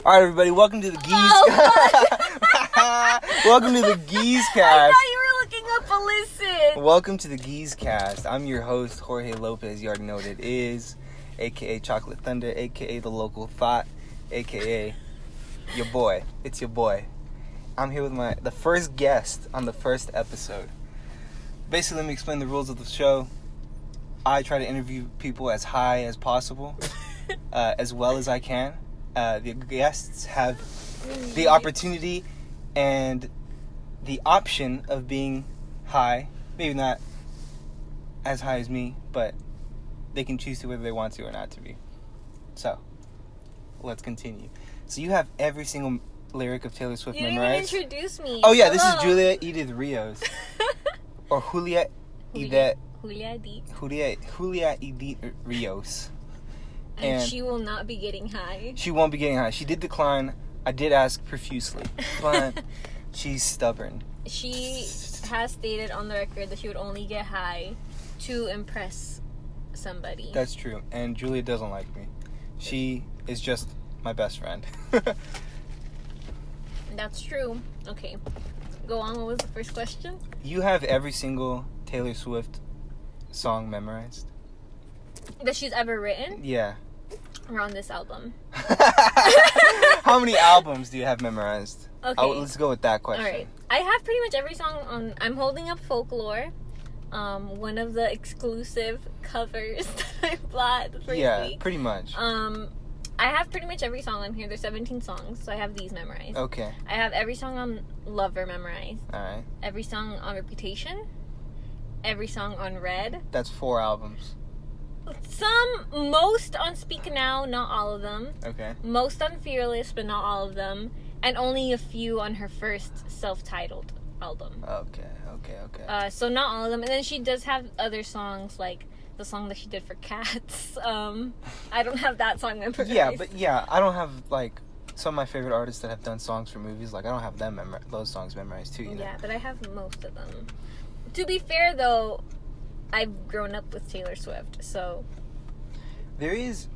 All right, everybody, welcome to the Geeze. Welcome to the Geeze Cast. I thought you were looking up a listen. Welcome to the Geeze Cast. I'm your host, Jorge Lopez. You already know what it is, aka Chocolate Thunder, aka the local thought, aka your boy. It's your boy. I'm here with the first guest on the first episode. Basically, let me explain the rules of the show. I try to interview people as high as possible, as well as I can. The guests have the opportunity and the option of being high. Maybe not as high as me, but they can choose to whether they want to or not to be. So, let's continue. So you have every single lyric of Taylor Swift memorized. You didn't even introduce me. Oh yeah, Hello. This is Julia Edith Rios. Or Julia Edith Rios. And she will not be getting high. She won't be getting high. She did decline. I did ask profusely, but she's stubborn. She has stated on the record that she would only get high to impress somebody. That's true. And Julia doesn't like me. She is just my best friend. That's true. Okay. Go on. What was the first question? You have every single Taylor Swift song memorized? That she's ever written? Yeah. Or on this album? How many albums do you have memorized? Okay. Let's go with that question. Alright. I have pretty much every song on... I'm holding up Folklore. One of the exclusive covers that I bought the first week. Yeah, pretty much. I have pretty much every song on here. There's 17 songs, so I have these memorized. Okay. I have every song on Lover memorized. Alright. Every song on Reputation. Every song on Red. That's 4 albums. Most on Speak Now, not all of them. Okay. Most on Fearless, but not all of them. And only a few on her first self-titled album. Okay. So not all of them. And then she does have other songs, like the song that she did for Cats. I don't have that song memorized. Yeah, I don't have, like, some of my favorite artists that have done songs for movies. Like, I don't have those songs memorized, too, you know? Yeah, but I have most of them. To be fair, though, I've grown up with Taylor Swift, so... So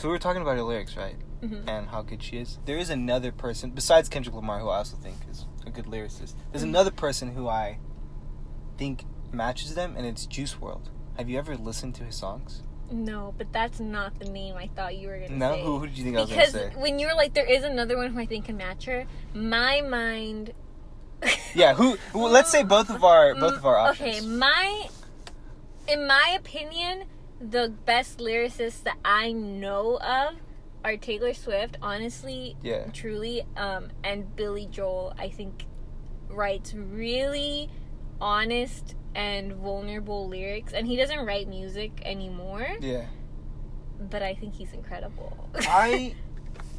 we were talking about her lyrics, right? Mm-hmm. And how good she is. There is another person, besides Kendrick Lamar, who I also think is a good lyricist. There's another person who I think matches them, and it's Juice WRLD. Have you ever listened to his songs? No, but that's not the name I thought you were going to say. No? Who did you think I was going to say? Because when you were like, there is another one who I think can match her, my mind... Yeah, let's say both of our options. Okay, in my opinion, the best lyricists that I know of are Taylor Swift, honestly, truly, and Billy Joel, I think, writes really honest and vulnerable lyrics, and he doesn't write music anymore. Yeah. But I think he's incredible.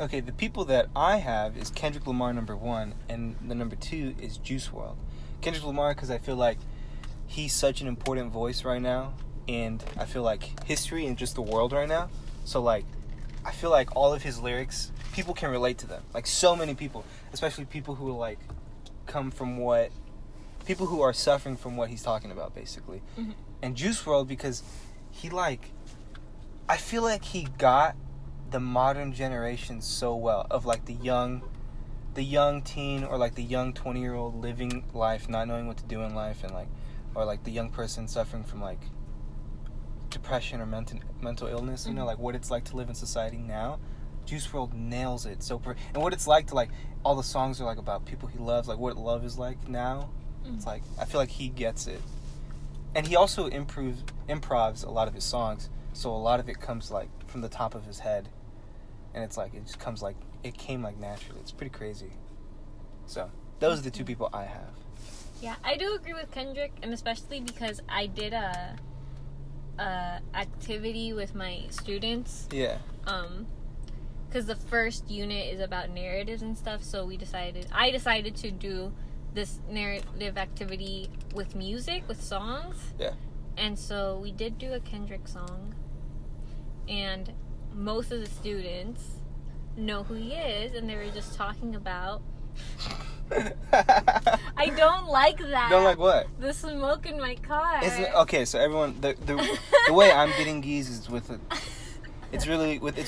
Okay, the people that I have is Kendrick Lamar, number 1, and the number 2 is Juice WRLD. Kendrick Lamar, because I feel like he's such an important voice right now, and I feel like history and just the world right now. So, like, I feel like all of his lyrics, people can relate to them. Like, so many people, especially people who, like, people who are suffering from what he's talking about, basically. Mm-hmm. And Juice WRLD, because he, like, I feel like he got the modern generation so well, of, like, the young teen, or, like, the young 20-year-old living life, not knowing what to do in life, and, like, or, like, the young person suffering from, like, depression or mental illness, you know, like, what it's like to live in society now. Juice WRLD nails it and what it's like to, like, all the songs are, like, about people he loves, like, what love is like now. It's like, I feel like he gets it. And he also improvs a lot of his songs, so a lot of it comes, like, from the top of his head, and it's like, it just comes, like, it came, like, naturally. It's pretty crazy. So those are the 2 people I have. Yeah, I do agree with Kendrick, and especially because I did a activity with my students. Yeah. Because the first unit is about narratives and stuff, so I decided to do this narrative activity with music, with songs. Yeah. And so we did do a Kendrick song, and most of the students know who he is, and they were just talking about... I don't like that. Don't like what? The smoke in my car. Okay, so everyone, the way I'm getting Geeze is with it's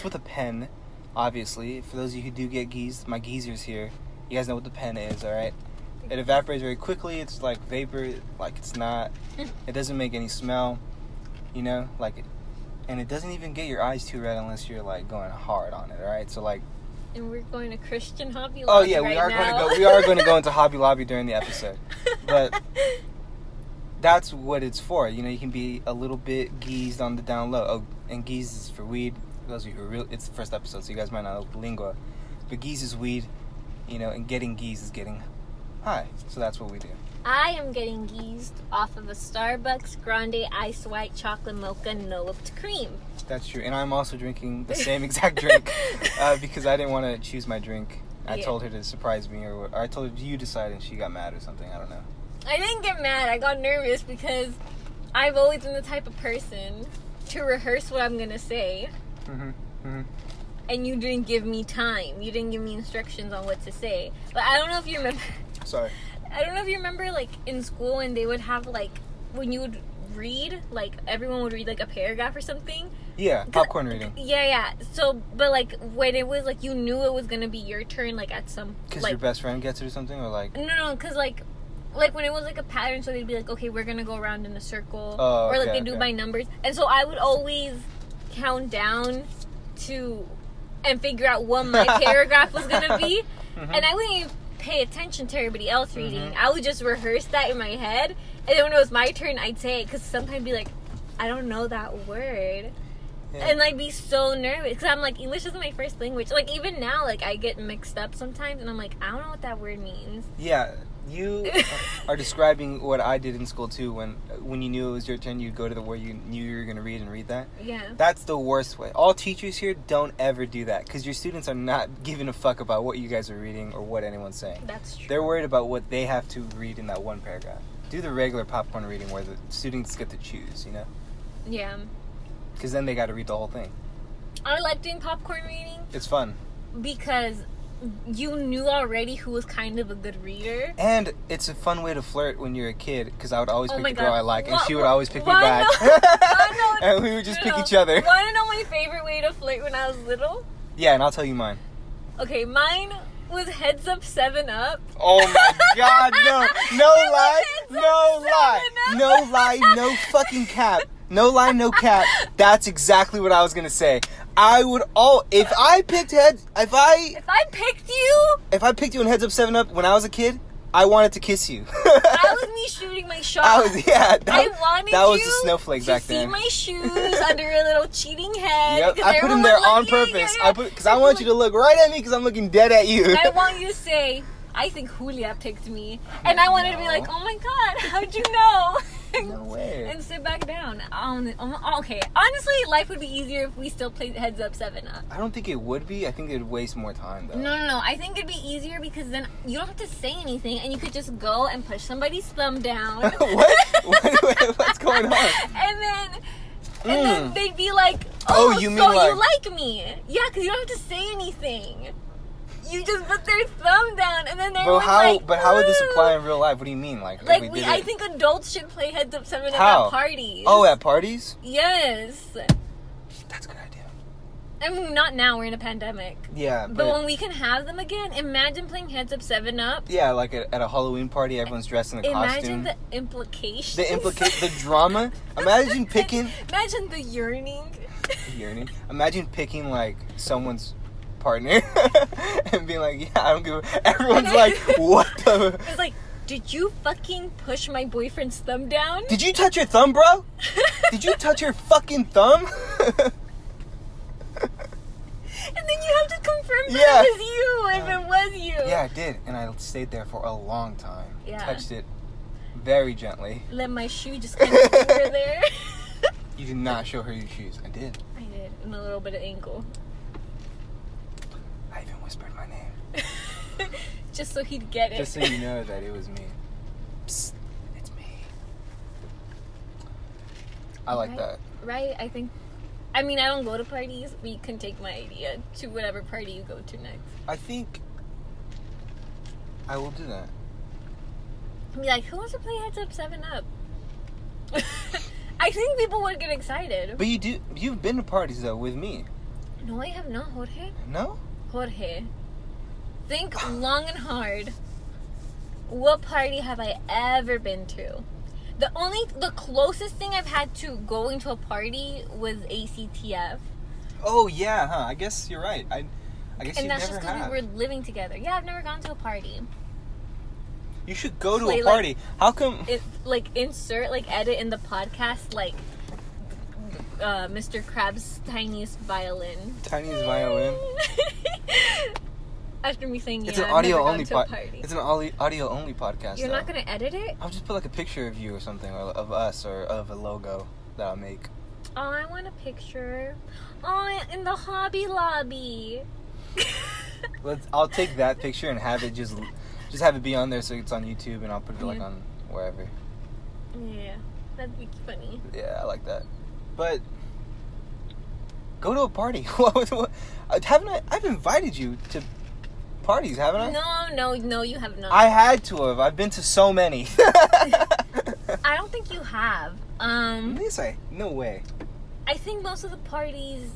with a pen, obviously. For those of you who do get geezed, my geezers here, you guys know what the pen is, alright? It evaporates very quickly. It's like vapor, like it's not. It doesn't make any smell, you know, like, and it doesn't even get your eyes too red unless you're like going hard on it, alright? So like. And we're going to Christian Hobby Lobby. Oh yeah, we are going to go into Hobby Lobby during the episode, but that's what it's for. You know, you can be a little bit geezed on the down low. Oh, and geeze is for weed. For those of you who are real, it's the first episode, so you guys might not know the lingua, but geeze is weed. You know, and getting geezed is getting high. So that's what we do. I am getting geezed off of a Starbucks Grande Ice White Chocolate Mocha No Whipped Cream. That's true. And I'm also drinking the same exact drink because I didn't want to choose my drink. I told her to surprise me, or I told her you decide, and she got mad or something. I don't know. I didn't get mad. I got nervous because I've always been the type of person to rehearse what I'm going to say. Mm-hmm. Mm-hmm. And you didn't give me time. You didn't give me instructions on what to say. But I don't know if you remember. Sorry. I don't know if you remember, like, in school when they would have, like, when you would read, like, everyone would read, like, a paragraph or something. Yeah, popcorn reading. Yeah. So, but, like, when it was, like, you knew it was going to be your turn, like, at some... Because like, your best friend gets it or something, or, like... No, because, like, when it was, like, a pattern, so they'd be like, okay, we're going to go around in a circle. Oh, or, like, they do by numbers. And so I would always count down to... and figure out what my paragraph was going to be. Mm-hmm. And I wouldn't even pay attention to everybody else reading. Mm-hmm. I would just rehearse that in my head. And then when it was my turn, I'd say it. Because sometimes I'd be like, I don't know that word. Yeah. And I'd be so nervous. Because I'm like, English isn't my first language. Like, even now, like, I get mixed up sometimes. And I'm like, I don't know what that word means. Yeah. You are describing what I did in school too. When you knew it was your turn, you'd go to the where you knew you were going to read that. Yeah. That's the worst way. All teachers here don't ever do that because your students are not giving a fuck about what you guys are reading or what anyone's saying. That's true. They're worried about what they have to read in that one paragraph. Do the regular popcorn reading where the students get to choose, you know? Yeah. Because then they got to read the whole thing. I like doing popcorn reading. It's fun. Because you knew already who was kind of a good reader. And it's a fun way to flirt when you're a kid, because I would always pick the girl I like, and she would always pick me back. And we would just pick each other. Want to know my favorite way to flirt when I was little? Yeah, and I'll tell you mine. Okay, mine was Heads Up 7-Up. Oh my god, no. No lie. No lie. No lie, no fucking cap. No lie, no cap. That's exactly what I was gonna say. I would if I picked you in Heads Up 7-Up when I was a kid, I wanted to kiss you. That was me shooting my shot. I wanted that was the snowflake back then. See my shoes under your little cheating head. Yep, I put them there on purpose. Because I want you to look right at me because I'm looking dead at you. I want you to say, I think Julia picked me. And I wanted to be like, oh my god, how'd you know? No way. And sit back down. Okay, honestly, life would be easier if we still played Heads Up 7-Up. I don't think it would be. I think it would waste more time, though. No. I think it'd be easier because then you don't have to say anything and you could just go and push somebody's thumb down. What's going on? And then they'd be like, oh, you like me. Yeah, because you don't have to say anything. You just put their thumb down, and then they're But how would this apply in real life? What do you mean? I think adults should play Heads Up 7-Up at parties. Oh, at parties? Yes. That's a good idea. I mean, not now. We're in a pandemic. Yeah, but when we can have them again, imagine playing Heads Up 7-Up. Yeah, like at a Halloween party, everyone's dressed in a costume. Imagine the implications. The drama. Imagine picking. Imagine the yearning. Imagine picking like someone's partner and being like, yeah, I don't give a... Everyone's like, what the... It's like, did you fucking push my boyfriend's thumb down? Did you touch your thumb, bro? Did you touch your fucking thumb? And then you have to confirm that it was you, if it was you. Yeah, I did. And I stayed there for a long time. Yeah. Touched it very gently. Let my shoe just kind of over there. You did not show her your shoes. I did. And a little bit of ankle. I even whispered my name. Just so he'd get it. Just so you know that it was me. Psst, it's me. I like that. Right? I mean, I don't go to parties, but you can take my idea to whatever party you go to next. I think I will do that. Be like, who wants to play Heads Up 7-Up? I think people would get excited. But you've been to parties though with me. No, I have not, Jorge. No? Jorge. Think long and hard. What party have I ever been to? The closest thing I've had to going to a party was ACTF. Oh, yeah, huh? I guess you're right. I guess you never have. And that's just because we were living together. Yeah, I've never gone to a party. You should go to a party. How come? Insert, edit in the podcast, Mr. Krabs' tiniest violin. Tiniest violin? After me saying, it's an audio only It's an audio only podcast. You're not gonna edit it? I'll just put a picture of you or something, or of us, or of a logo that I'll make. Oh, I want a picture. Oh, in the Hobby Lobby. I'll take that picture and have it just have it be on there so it's on YouTube, and I'll put it on wherever. Yeah, that'd be funny. Yeah, I like that. But go to a party. I've invited you to parties, haven't I? No, you have not. I had to have. I've been to so many. I don't think you have. No way. I think most of the parties,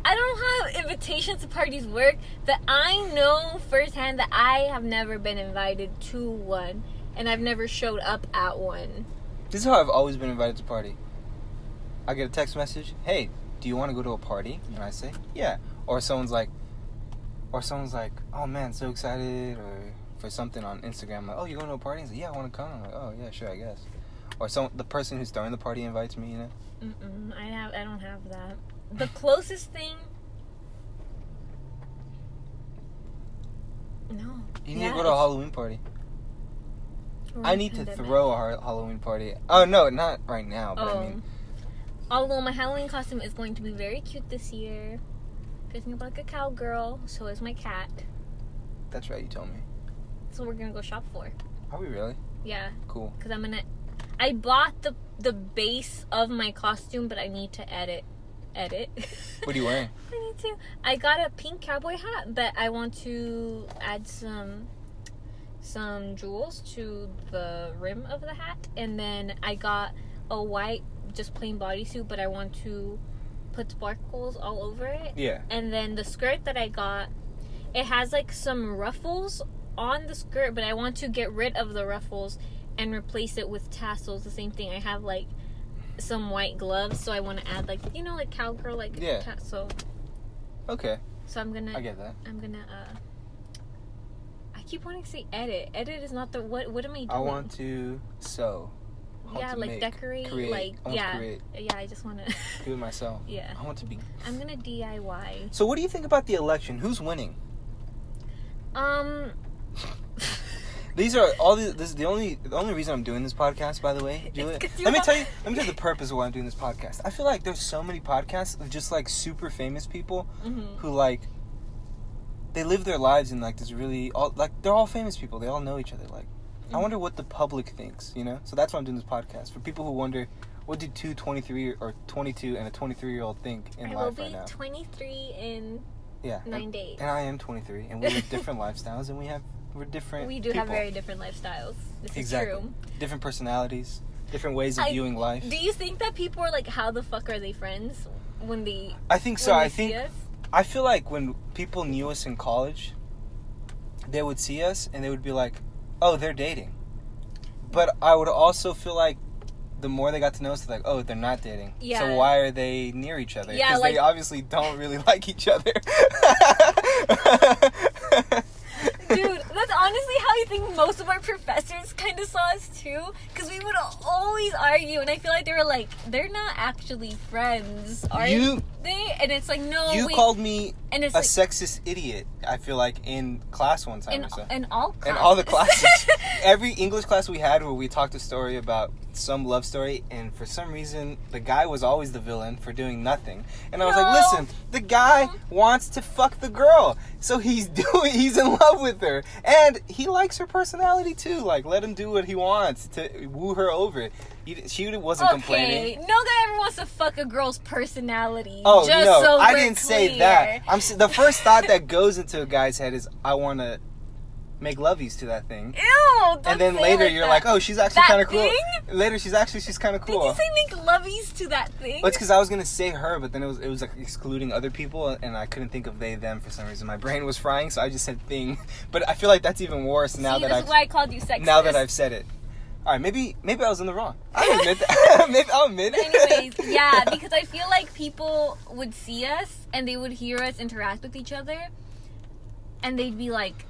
I don't know how invitations to parties work, but I know firsthand that I have never been invited to one, and I've never showed up at one. This is how I've always been invited to a party. I get a text message, hey, do you want to go to a party? And I say, yeah. Or someone's like, oh man, so excited, or for something on Instagram, I'm like, oh, you going to a party? And say, yeah, I want to come. I'm like, oh yeah, sure, I guess. Or the person who's throwing the party invites me, you know? I don't have that. The closest thing. No. You need to go to a Halloween party. I need to throw a Halloween party. Oh no, not right now, but I mean. Although my Halloween costume is going to be very cute this year. Dressing up like a cowgirl, so is my cat. That's right, you told me. So we're gonna go shop for. Are we really? Yeah. Cool. Because I bought the base of my costume, but I need to edit. What are you wearing? I got a pink cowboy hat, but I want to add some jewels to the rim of the hat, and then I got a white just plain bodysuit, but I want to put sparkles all over it. Yeah. And then the skirt that I got, it has some ruffles on the skirt, but I want to get rid of the ruffles and replace it with tassels. The same thing. I have some white gloves, so I want to add cowgirl tassel. Okay. So I'm gonna. I get that. I'm gonna. I keep wanting to say edit. Edit is not the what. What am I doing? I want to sew. Decorate. Create. Yeah, I just want to do it myself. Yeah. I want to be. I'm gonna DIY. So what do you think about the election? Who's winning? These are all this is the only reason I'm doing this podcast, by the way. Let me tell you the purpose of why I'm doing this podcast. I feel like there's so many podcasts of just super famous people who they live their lives in this really they're all famous people. They all know each other. I wonder what the public thinks, you know? So that's why I'm doing this podcast. For people who wonder, what do 23 or 22 and a 23-year-old think in life right now? I will be 23 in 9 days. And I am 23, and we live different lifestyles, and we're different. We do people. have very different lifestyles. This exactly. is true. Different personalities, different ways of viewing life. Do you think that people are how the fuck are they friends when they? I think so. I feel like when people knew us in college, they would see us and they would be like, "Oh, they're dating." But I would also feel like the more they got to know us, they're like, "Oh, they're not dating." Yeah. So why are they near each other? Yeah, because they obviously don't really like each other. Dude, that's honestly how I think most of our professors kind of saw us too. Because we would always argue, and I feel like they were they're not actually friends, are they? And it's no. You called me a sexist idiot, I feel like, in class one time or so. In all classes. In all the classes. Every English class we had where we talked a story about some love story, and for some reason, the guy was always the villain for doing nothing. And I was like, listen, the guy wants to fuck the girl. So he's in love with her. And he likes her personality too. Let him do what he wants to woo her over. She wasn't complaining. No guy ever wants to fuck a girl's personality. Oh, no, I didn't say that. The first thought that goes into a guy's head is, I want to make lovies to that thing. Ew! Don't and then say later like you're that. like, oh, she's actually kind of cool. Thing? Later she's kind of cool. Did you say make lovies to that thing? Well, it's because I was gonna say her, but then it was like excluding other people, and I couldn't think of they them for some reason. My brain was frying, so I just said thing. But I feel like that's even worse now that this is why I called you sexist. Now that I've said it. All right, maybe I was in the wrong. I'll admit that. I'll admit it. Anyways, yeah, because I feel like people would see us and they would hear us interact with each other, and they'd be like,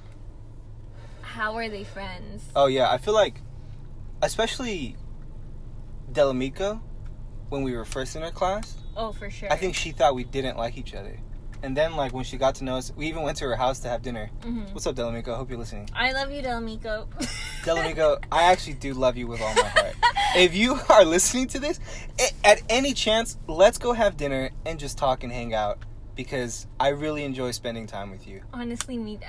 how are they friends? Oh, yeah. I feel like, especially Delamico, when we were first in her class. Oh, for sure. I think she thought we didn't like each other. And then, like, when she got to know us, we even went to her house to have dinner. Mm-hmm. What's up, Delamico? I hope you're listening. I love you, Delamico. Delamico, I actually do love you with all my heart. If you are listening to this, at any chance, let's go have dinner and just talk and hang out. Because I really enjoy spending time with you. Honestly,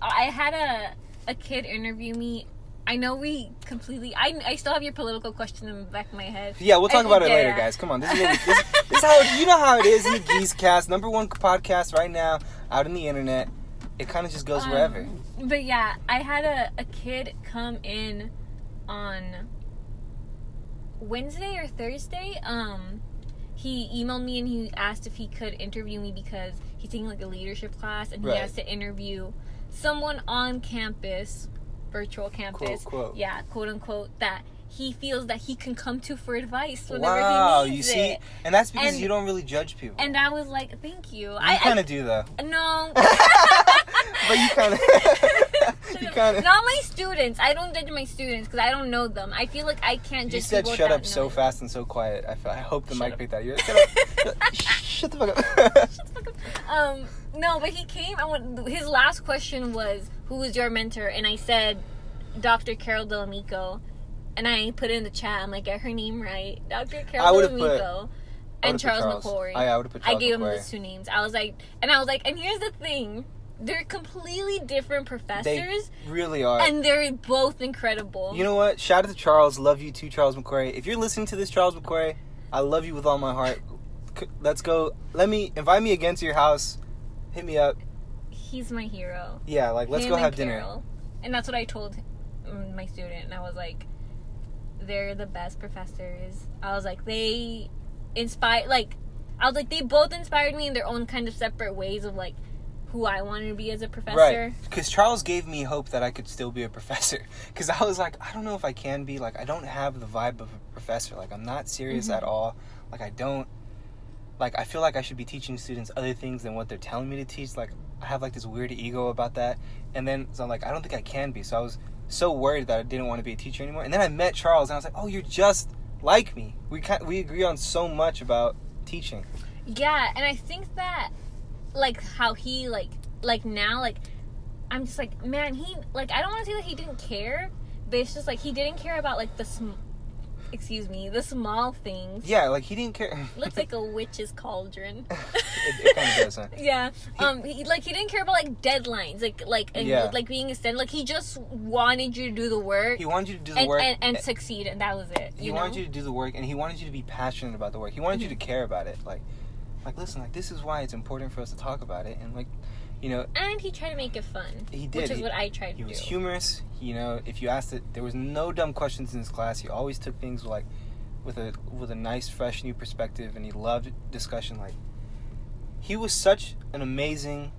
I had a kid interview me. I know we completely... I still have your political question in the back of my head. Yeah, we'll talk about it later, guys. Come on. This is how... You know how it is in the Geeze Cast. #1 podcast right now out on the internet. It kind of just goes wherever. But yeah, I had a kid come in on Wednesday or Thursday. He emailed me and he asked if he could interview me because he's taking like a leadership class and he has to interview someone on campus, virtual campus, quote. Yeah, quote unquote, that he feels that he can come to for advice whenever he needs you see? it. And that's because you don't really judge people. And I was like, thank you. You kind of do, though. No. But you kind of... Not my students. I don't judge my students because I don't know them. I feel like I can't just... You said shut up so fast and so quiet. I hope the mic picked that. Shut the fuck up. Shut the fuck up. No, but he came and his last question was, who was your mentor? And I said, Dr. Carol Delamico. And I put it in the chat. I'm like, get her name right. Dr. Carol Delamico. And Charles McCory. I would have put Charles I gave him McCory. those two names. I was like, and here's the thing. They're completely different professors. They really are. And they're both incredible. You know what? Shout out to Charles. Love you too, Charles McCory. If you're listening to this, Charles McCory, I love you with all my heart. Let's go. Invite me again to your house. Hit me up. He's my hero. Yeah, like, let's go have dinner. And that's what I told my student. And I was like, they're the best professors. I was like, they both inspired me in their own kind of separate ways of, like, who I wanted to be as a professor. Right. Because Charles gave me hope that I could still be a professor. Because I was like, I don't know if I can be. Like, I don't have the vibe of a professor. Like, I'm not serious at all. Like, I don't... Like, I feel like I should be teaching students other things than what they're telling me to teach. Like, I have, like, this weird ego about that. And then, so I'm like, I don't think I can be. So I was so worried that I didn't want to be a teacher anymore. And then I met Charles, and I was like, oh, you're just like me. We agree on so much about teaching. Yeah, and I think that, like, how he, like now, like, I'm just like, man, he, like, I don't want to say that he didn't care, but it's just, like, he didn't care about, like, the small things. Yeah, like, he didn't care. Looks like a witch's cauldron. it kind of does, huh? Yeah. He didn't care about, like, deadlines, like being extended. Like, he just wanted you to do the work. He wanted you to do the work. And succeed, and that was it. He wanted you to do the work, and he wanted you to be passionate about the work. He wanted you to care about it. Like, listen, like, this is why it's important for us to talk about it, and, like, you know... And he tried to make it fun. He did. Which is what I tried to do. He was humorous. You know, if you asked it, there was no dumb questions in his class. He always took things, like, with a nice, fresh, new perspective, and he loved discussion. Like, he was such an amazing,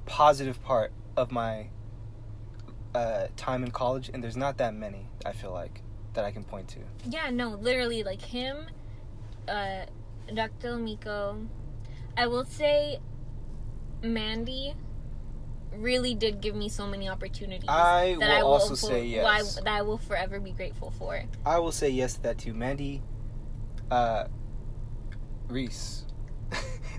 positive part of my time in college, and there's not that many, I feel like, that I can point to. Yeah, no, literally, like, him, Dr. Amico, I will say Mandy really did give me so many opportunities. I will also say yes. That I will forever be grateful for. I will say yes to that too. Mandy Reese.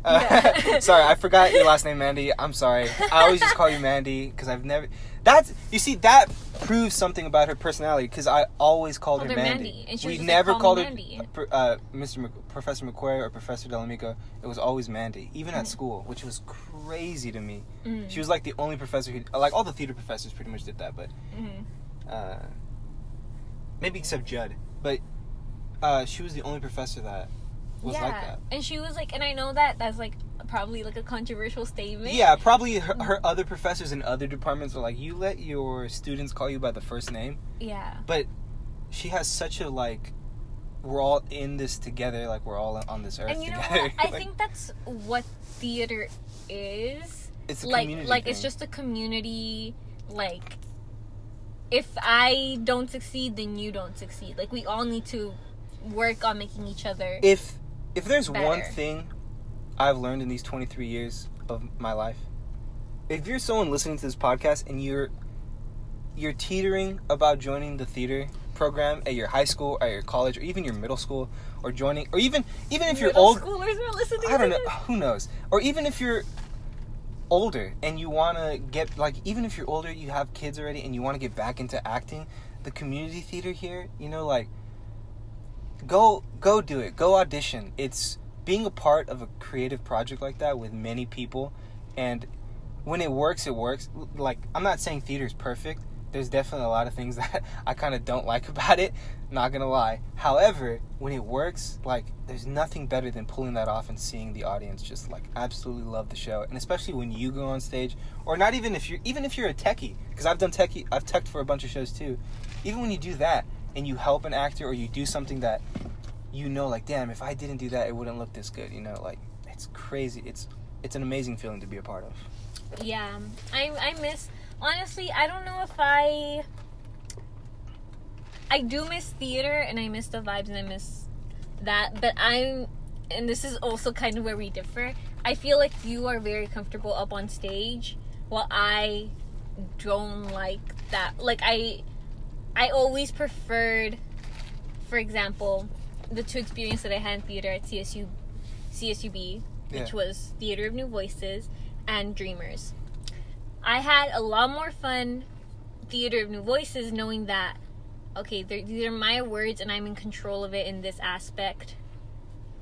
Sorry, I forgot your last name, Mandy. I'm sorry. I always just call you Mandy because I've never... that proves something about her personality because I always called her Mandy. And we never called her Professor McQuarrie or Professor Delamico. It was always Mandy, even at school, which was crazy to me. She was like the only professor who... Like, all the theater professors pretty much did that, but... maybe except Judd. But she was the only professor that was like that. And she was like, and I know that's like probably like a controversial statement. Yeah, probably her other professors in other departments are like, you let your students call you by the first name. Yeah. But she has such a like, we're all in this together, like we're all on this earth together. And you together. know what? I think that's what theater is. It's a like, community like thing. It's just a community. Like, if I don't succeed, then you don't succeed. Like, we all need to work on making each other. If there's better. one thing I've learned in these 23 years of my life, if you're someone listening to this podcast and you're teetering about joining the theater program at your high school, or your college, or even your middle school, or joining, or even if you're old, schoolers are listening. I don't know, who knows, or even if you're older and you want to get, like, even if you're older, you have kids already and you want to get back into acting, the community theater here, you know, like, go do it, go audition. It's being a part of a creative project like that with many people, and when it works. Like, I'm not saying theater is perfect. There's definitely a lot of things that I kind of don't like about it, not gonna lie. However, when it works, like, there's nothing better than pulling that off and seeing the audience just, like, absolutely love the show. And especially when you go on stage, or not even if you're a techie, because I've teched for a bunch of shows too. Even when you do that and you help an actor, or you do something that you know, like, damn, if I didn't do that, it wouldn't look this good, you know, like, it's crazy. It's an amazing feeling to be a part of. Yeah, I miss. Honestly, I don't know if I do miss theater, and I miss the vibes, and I miss that, but and this is also kind of where we differ. I feel like you are very comfortable up on stage, while I don't like that. Like, I always preferred, for example, the two experiences that I had in theater at CSUB, which was Theater of New Voices and Dreamers. I had a lot more fun Theater of New Voices knowing that, okay, these are my words and I'm in control of it in this aspect,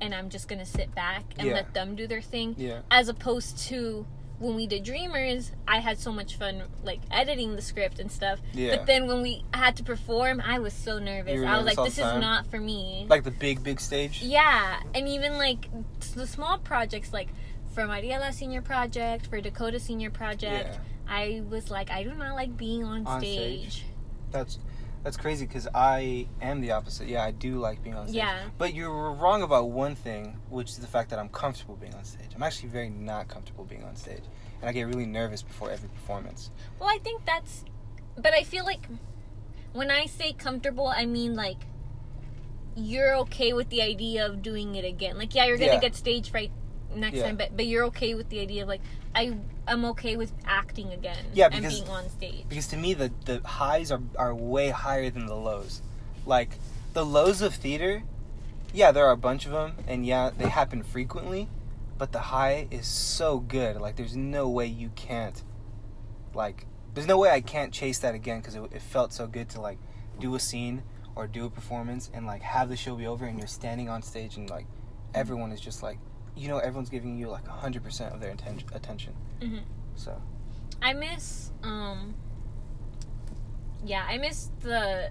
and I'm just going to sit back and let them do their thing. Yeah. As opposed to when we did Dreamers, I had so much fun, like, editing the script and stuff. Yeah. But then when we had to perform, I was so nervous. I was like, this is not for me. Like the big stage? Yeah. And even, like, the small projects, like, for Mariela Senior Project, for Dakota Senior Project, I was like, I do not like being on stage. That's crazy, because I am the opposite. Yeah, I do like being on stage. Yeah. But you're wrong about one thing, which is the fact that I'm comfortable being on stage. I'm actually very not comfortable being on stage. And I get really nervous before every performance. Well, I think but I feel like when I say comfortable, I mean, like, you're okay with the idea of doing it again. Like, you're going to get stage fright next time, but you're okay with the idea of, like, I'm okay with acting again and being on stage. Because to me, the highs are way higher than the lows. Like, the lows of theater, there are a bunch of them, and they happen frequently, but the high is so good. Like, there's no way you can't, like, there's no way I can't chase that again, because it felt so good to, like, do a scene or do a performance and, like, have the show be over, and you're standing on stage and, like, everyone is just, like, you know, everyone's giving you, like, 100% of their attention. Mm-hmm. So I miss I miss the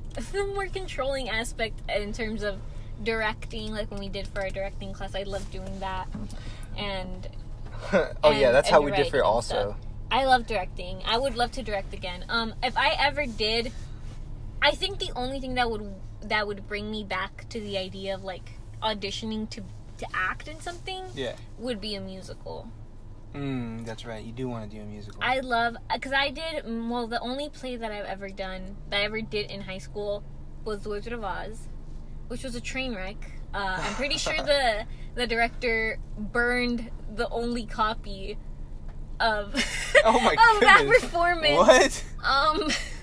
more controlling aspect in terms of directing, like when we did for our directing class. I loved doing that. And that's how we differ also. Stuff. I love directing. I would love to direct again. If I ever did, I think the only thing that would bring me back to the idea of, like, auditioning to act in something would be a musical. That's right. You do want to do a musical. I love, because I did, the only play that I ever did in high school was The Wizard of Oz, which was a train wreck. I'm pretty sure the director burned the only copy of that performance. What?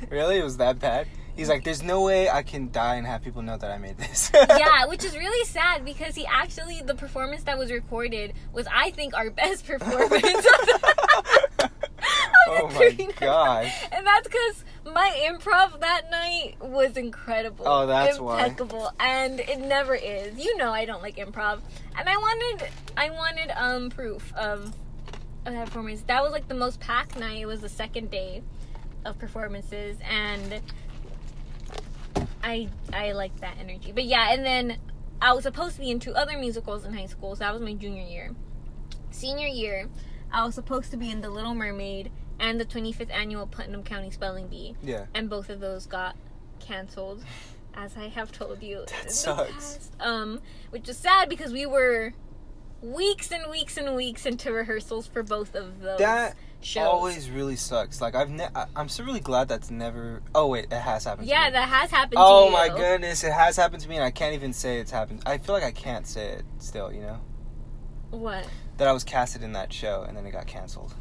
Really? It was that bad? He's like, there's no way I can die and have people know that I made this. Yeah, which is really sad, because the performance that was recorded was, I think, our best performance. Oh my gosh. And that's because my improv that night was incredible. Oh, that's impeccable. why. And it never is. You know I don't like improv. And I wanted proof of that performance. That was, like, the most packed night. It was the second day of performances, and I like that energy. But and then I was supposed to be in 2 other musicals in high school. So that was my junior year. Senior year, I was supposed to be in The Little Mermaid and the 25th annual Putnam County Spelling Bee. Yeah. And both of those got canceled, as I have told you. That sucks. Which is sad because we were weeks and weeks and weeks into rehearsals for both of those shows. Always really sucks. Like, I'm so really glad that's never... Oh, wait, it has happened to me. Yeah, that has happened to you. Oh, my goodness, it has happened to me, and I can't even say it's happened. I feel like I can't say it still, you know? What? That I was casted in that show, and then it got canceled.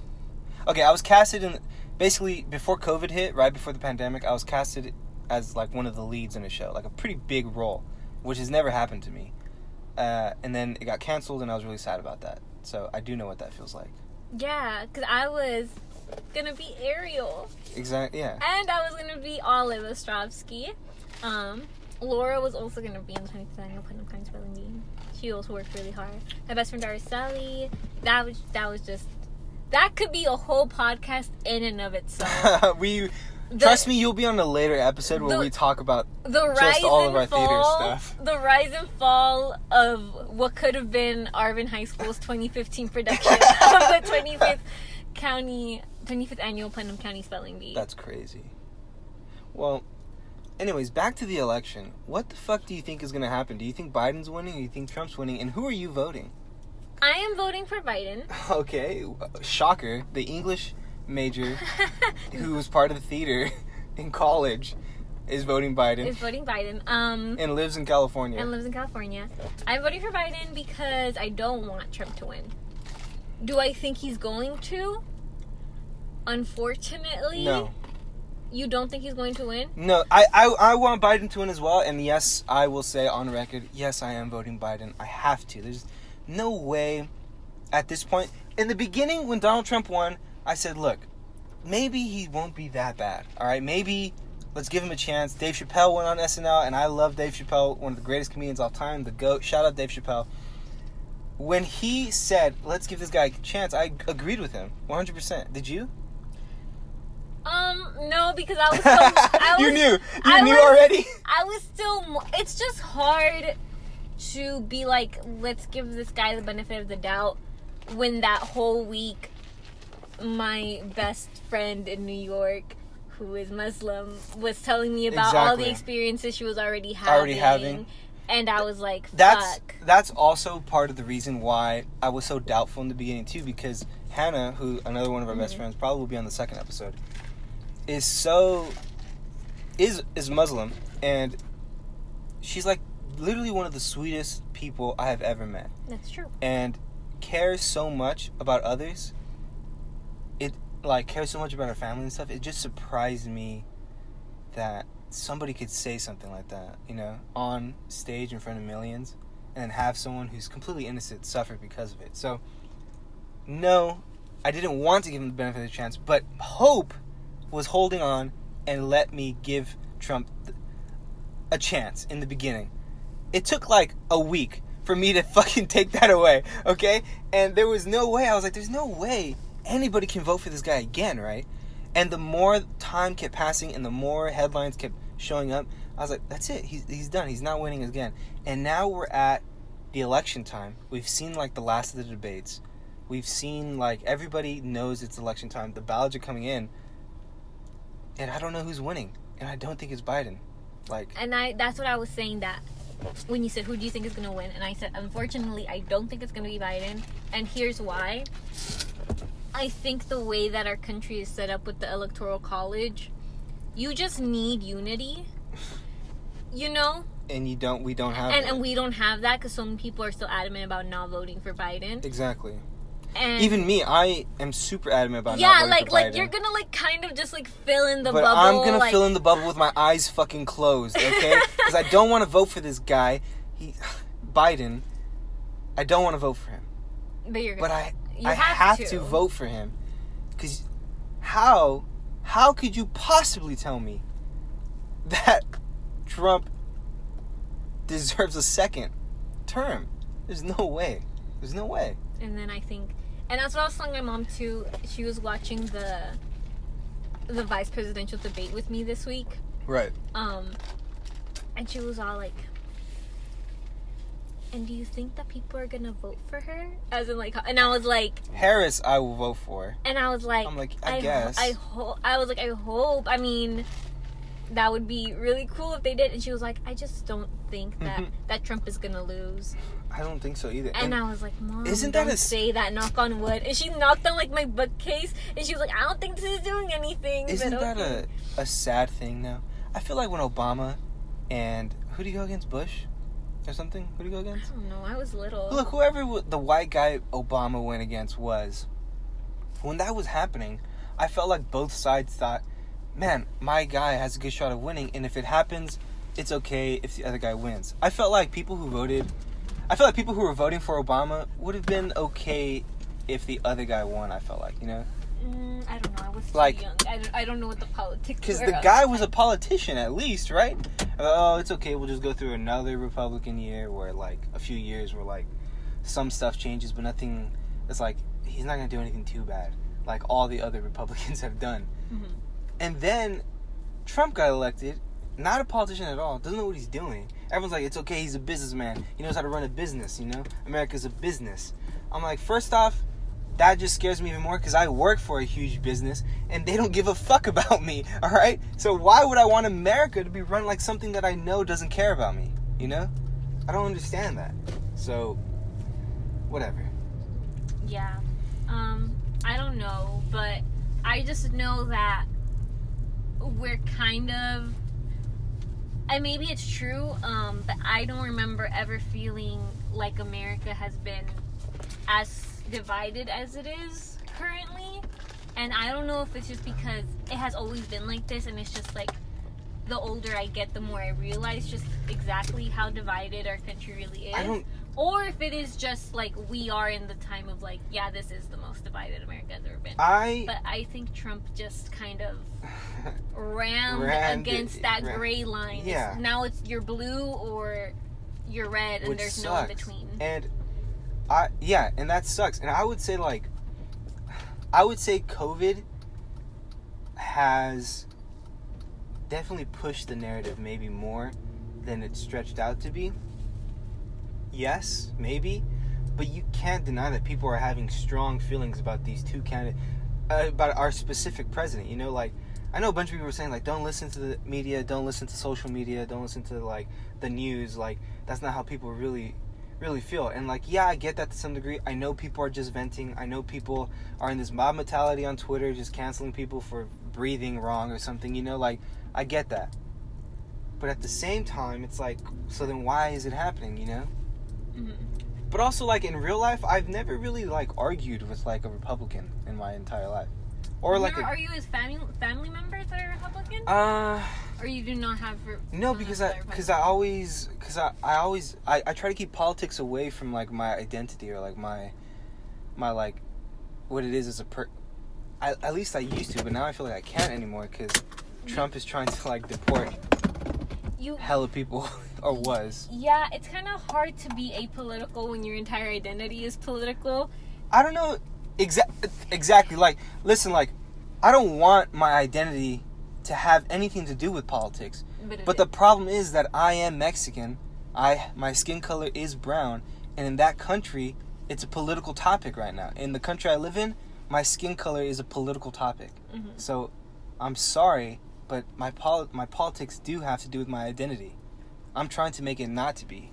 Okay, I was casted in... Basically, before COVID hit, right before the pandemic, I was casted as, like, one of the leads in a show. Like, a pretty big role, which has never happened to me. And then it got canceled, and I was really sad about that. So I do know what that feels like. Yeah, because I was gonna be Ariel. Exactly, yeah. And I was gonna be Olive Ostrovsky. Laura was also gonna be in the 25th annual Putnam County Spelling Bee. She also worked really hard. My best friend Araceli. That was just... That could be a whole podcast in and of itself. Trust me, you'll be on a later episode where we talk about just all of our theater stuff. The rise and fall of what could have been Arvin High School's 2015 production of the 25th annual Putnam County Spelling Bee. That's crazy. Well, anyways, back to the election. What the fuck do you think is going to happen? Do you think Biden's winning or do you think Trump's winning? And who are you voting? I am voting for Biden. Okay, shocker. The English major who was part of the theater in college is voting Biden. And lives in California. I'm voting for Biden because I don't want Trump to win. Do I think he's going to? Unfortunately. No. You don't think he's going to win? No, I want Biden to win as well. And yes, I will say on record, yes, I am voting Biden. I have to. There's no way at this point. In the beginning, when Donald Trump won, I said, look, maybe he won't be that bad, all right? Maybe let's give him a chance. Dave Chappelle went on SNL, and I love Dave Chappelle, one of the greatest comedians of all time, the GOAT. Shout out Dave Chappelle. When he said, let's give this guy a chance, I agreed with him 100%. Did you? No, because I was so... You knew already? I was still... It's just hard to be like, let's give this guy the benefit of the doubt when that whole week my best friend in New York, who is Muslim, was telling me about all the experiences she was already having. And I was like, fuck. That's also part of the reason why I was so doubtful in the beginning, too, because Hannah, who another one of our best friends, probably will be on the second episode, is Muslim, and she's like literally one of the sweetest people I have ever met. That's true. And cares so much about others. It like cares so much about her family and stuff. It just surprised me that somebody could say something like that, you know, on stage in front of millions, and have someone who's completely innocent suffer because of it. So, no, I didn't want to give him the benefit of the chance, but hope was holding on and let me give Trump a chance in the beginning. It took like a week for me to fucking take that away, okay? And there was no way. I was like, there's no way anybody can vote for this guy again, right? And the more time kept passing and the more headlines kept showing up, I was like, that's it. He's done. He's not winning again. And now we're at the election time. We've seen like the last of the debates. We've seen like everybody knows it's election time. The ballots are coming in. And I don't know who's winning. And I don't think it's Biden. That's what I was saying, that when you said, who do you think is going to win? And I said, unfortunately, I don't think it's going to be Biden. And here's why. I think the way that our country is set up with the Electoral College, you just need unity, you know? And we don't have that. And we don't have that because so many people are still adamant about not voting for Biden. Exactly. And even me, I am super adamant about not voting for Biden. Like you're gonna like kind of just like fill in the bubble. But I'm gonna fill in the bubble with my eyes fucking closed, okay? Because I don't want to vote for this guy. Biden. I don't want to vote for him. But you're gonna. But I have to vote for him. Because how could you possibly tell me that Trump deserves a second term? There's no way. There's no way. And then I think, and that's what I was telling my mom too. She was watching the vice presidential debate with me this week. Right. And she was all like, and do you think that people are gonna vote for her? As in, like, and I was like, Harris, I will vote for. And I was like, I'm like, I guess. I hope. I mean, that would be really cool if they did. And she was like, I just don't think that Trump is gonna lose. I don't think so either. And I was like, Mom, isn't don't that say that, knock on wood. And she knocked on, like, my bookcase, and she was like, I don't think this is doing anything. Isn't that a sad thing now? I feel like when Obama and... Who do you go against? Bush? Or something? Who do you go against? I don't know. I was little. Look, whoever the white guy Obama went against was... When that was happening, I felt like both sides thought, man, my guy has a good shot of winning, and if it happens, it's okay if the other guy wins. I felt like people who were voting for Obama would have been okay if the other guy won, I felt like, you know? I don't know. I was too young. I don't know what the politics were. Because the guy was a politician, at least, right? Oh, it's okay. We'll just go through another Republican year where, like, a few years where, like, some stuff changes, but nothing... It's like, he's not going to do anything too bad, like all the other Republicans have done. Mm-hmm. And then Trump got elected, not a politician at all, doesn't know what he's doing. Everyone's like, it's okay, he's a businessman. He knows how to run a business, you know? America's a business. I'm like, first off, that just scares me even more because I work for a huge business and they don't give a fuck about me, all right? So why would I want America to be run like something that I know doesn't care about me, you know? I don't understand that. So, whatever. Yeah. I don't know, but I just know that we're kind of... And maybe it's true, but I don't remember ever feeling like America has been as divided as it is currently. And I don't know if it's just because it has always been like this, and it's just like the older I get, the more I realize just exactly how divided our country really is. Or if it is just like we are in the time of like, yeah, this is the most divided America has ever been. But I think Trump just kind of ran against that gray line. Yeah. Now you're blue or you're red, and there's sucks. no in between. And and that sucks. And I would say COVID has definitely pushed the narrative maybe more than it's stretched out to be. Yes, maybe, but you can't deny that people are having strong feelings about these two candidates, about our specific president. You know, like, I know a bunch of people were saying, like, don't listen to the media, don't listen to social media, don't listen to, like, the news. Like, that's not how people really feel. And, like, yeah, I get that to some degree. I know people are just venting. I know people are in this mob mentality on Twitter, just canceling people for breathing wrong or something, you know, like, I get that. But at the same time, it's like, so then why is it happening, you know? Mm-hmm. But also, like, in real life, I've never really, like, argued with, like, a Republican in my entire life. Or like, are you his family members that are Republican? Or you do not have? No, because I try to keep politics away from, like, my identity or, like, my like what it is as a at least I used to, but now I feel like I can't anymore because Trump is trying to, like, deport hella people. Or was. Yeah, it's kind of hard to be apolitical when your entire identity is political. I don't know exactly. Like, listen, like, I don't want my identity to have anything to do with politics. But the problem is that I am Mexican. My skin color is brown. And in that country, it's a political topic right now. In the country I live in, my skin color is a political topic. Mm-hmm. So, I'm sorry, but my politics do have to do with my identity. I'm trying to make it not to be.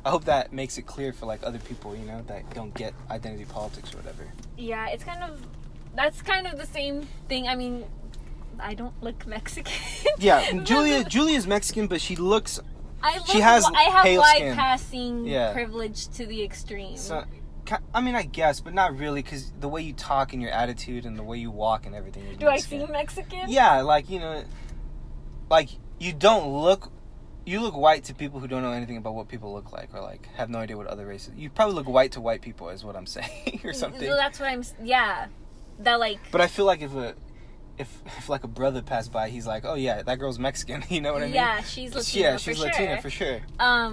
I hope that makes it clear for, like, other people, you know, that don't get identity politics or whatever. Yeah, that's kind of the same thing. I mean, I don't look Mexican. Yeah, Julia's Mexican, but she looks... I have white passing privilege to the extreme. So, I mean, I guess, but not really, because the way you talk and your attitude and the way you walk and everything. Do Mexican. I seem Mexican? Yeah, like, you know, like, you look white to people who don't know anything about what people look like, or, like, have no idea what other races. You probably look white to white people, is what I'm saying, or something. So that's what that, like. But I feel like if like a brother passed by, he's like, oh yeah, that girl's Mexican. You know what I mean? Yeah, she's Latina. Yeah, she's Latina for sure.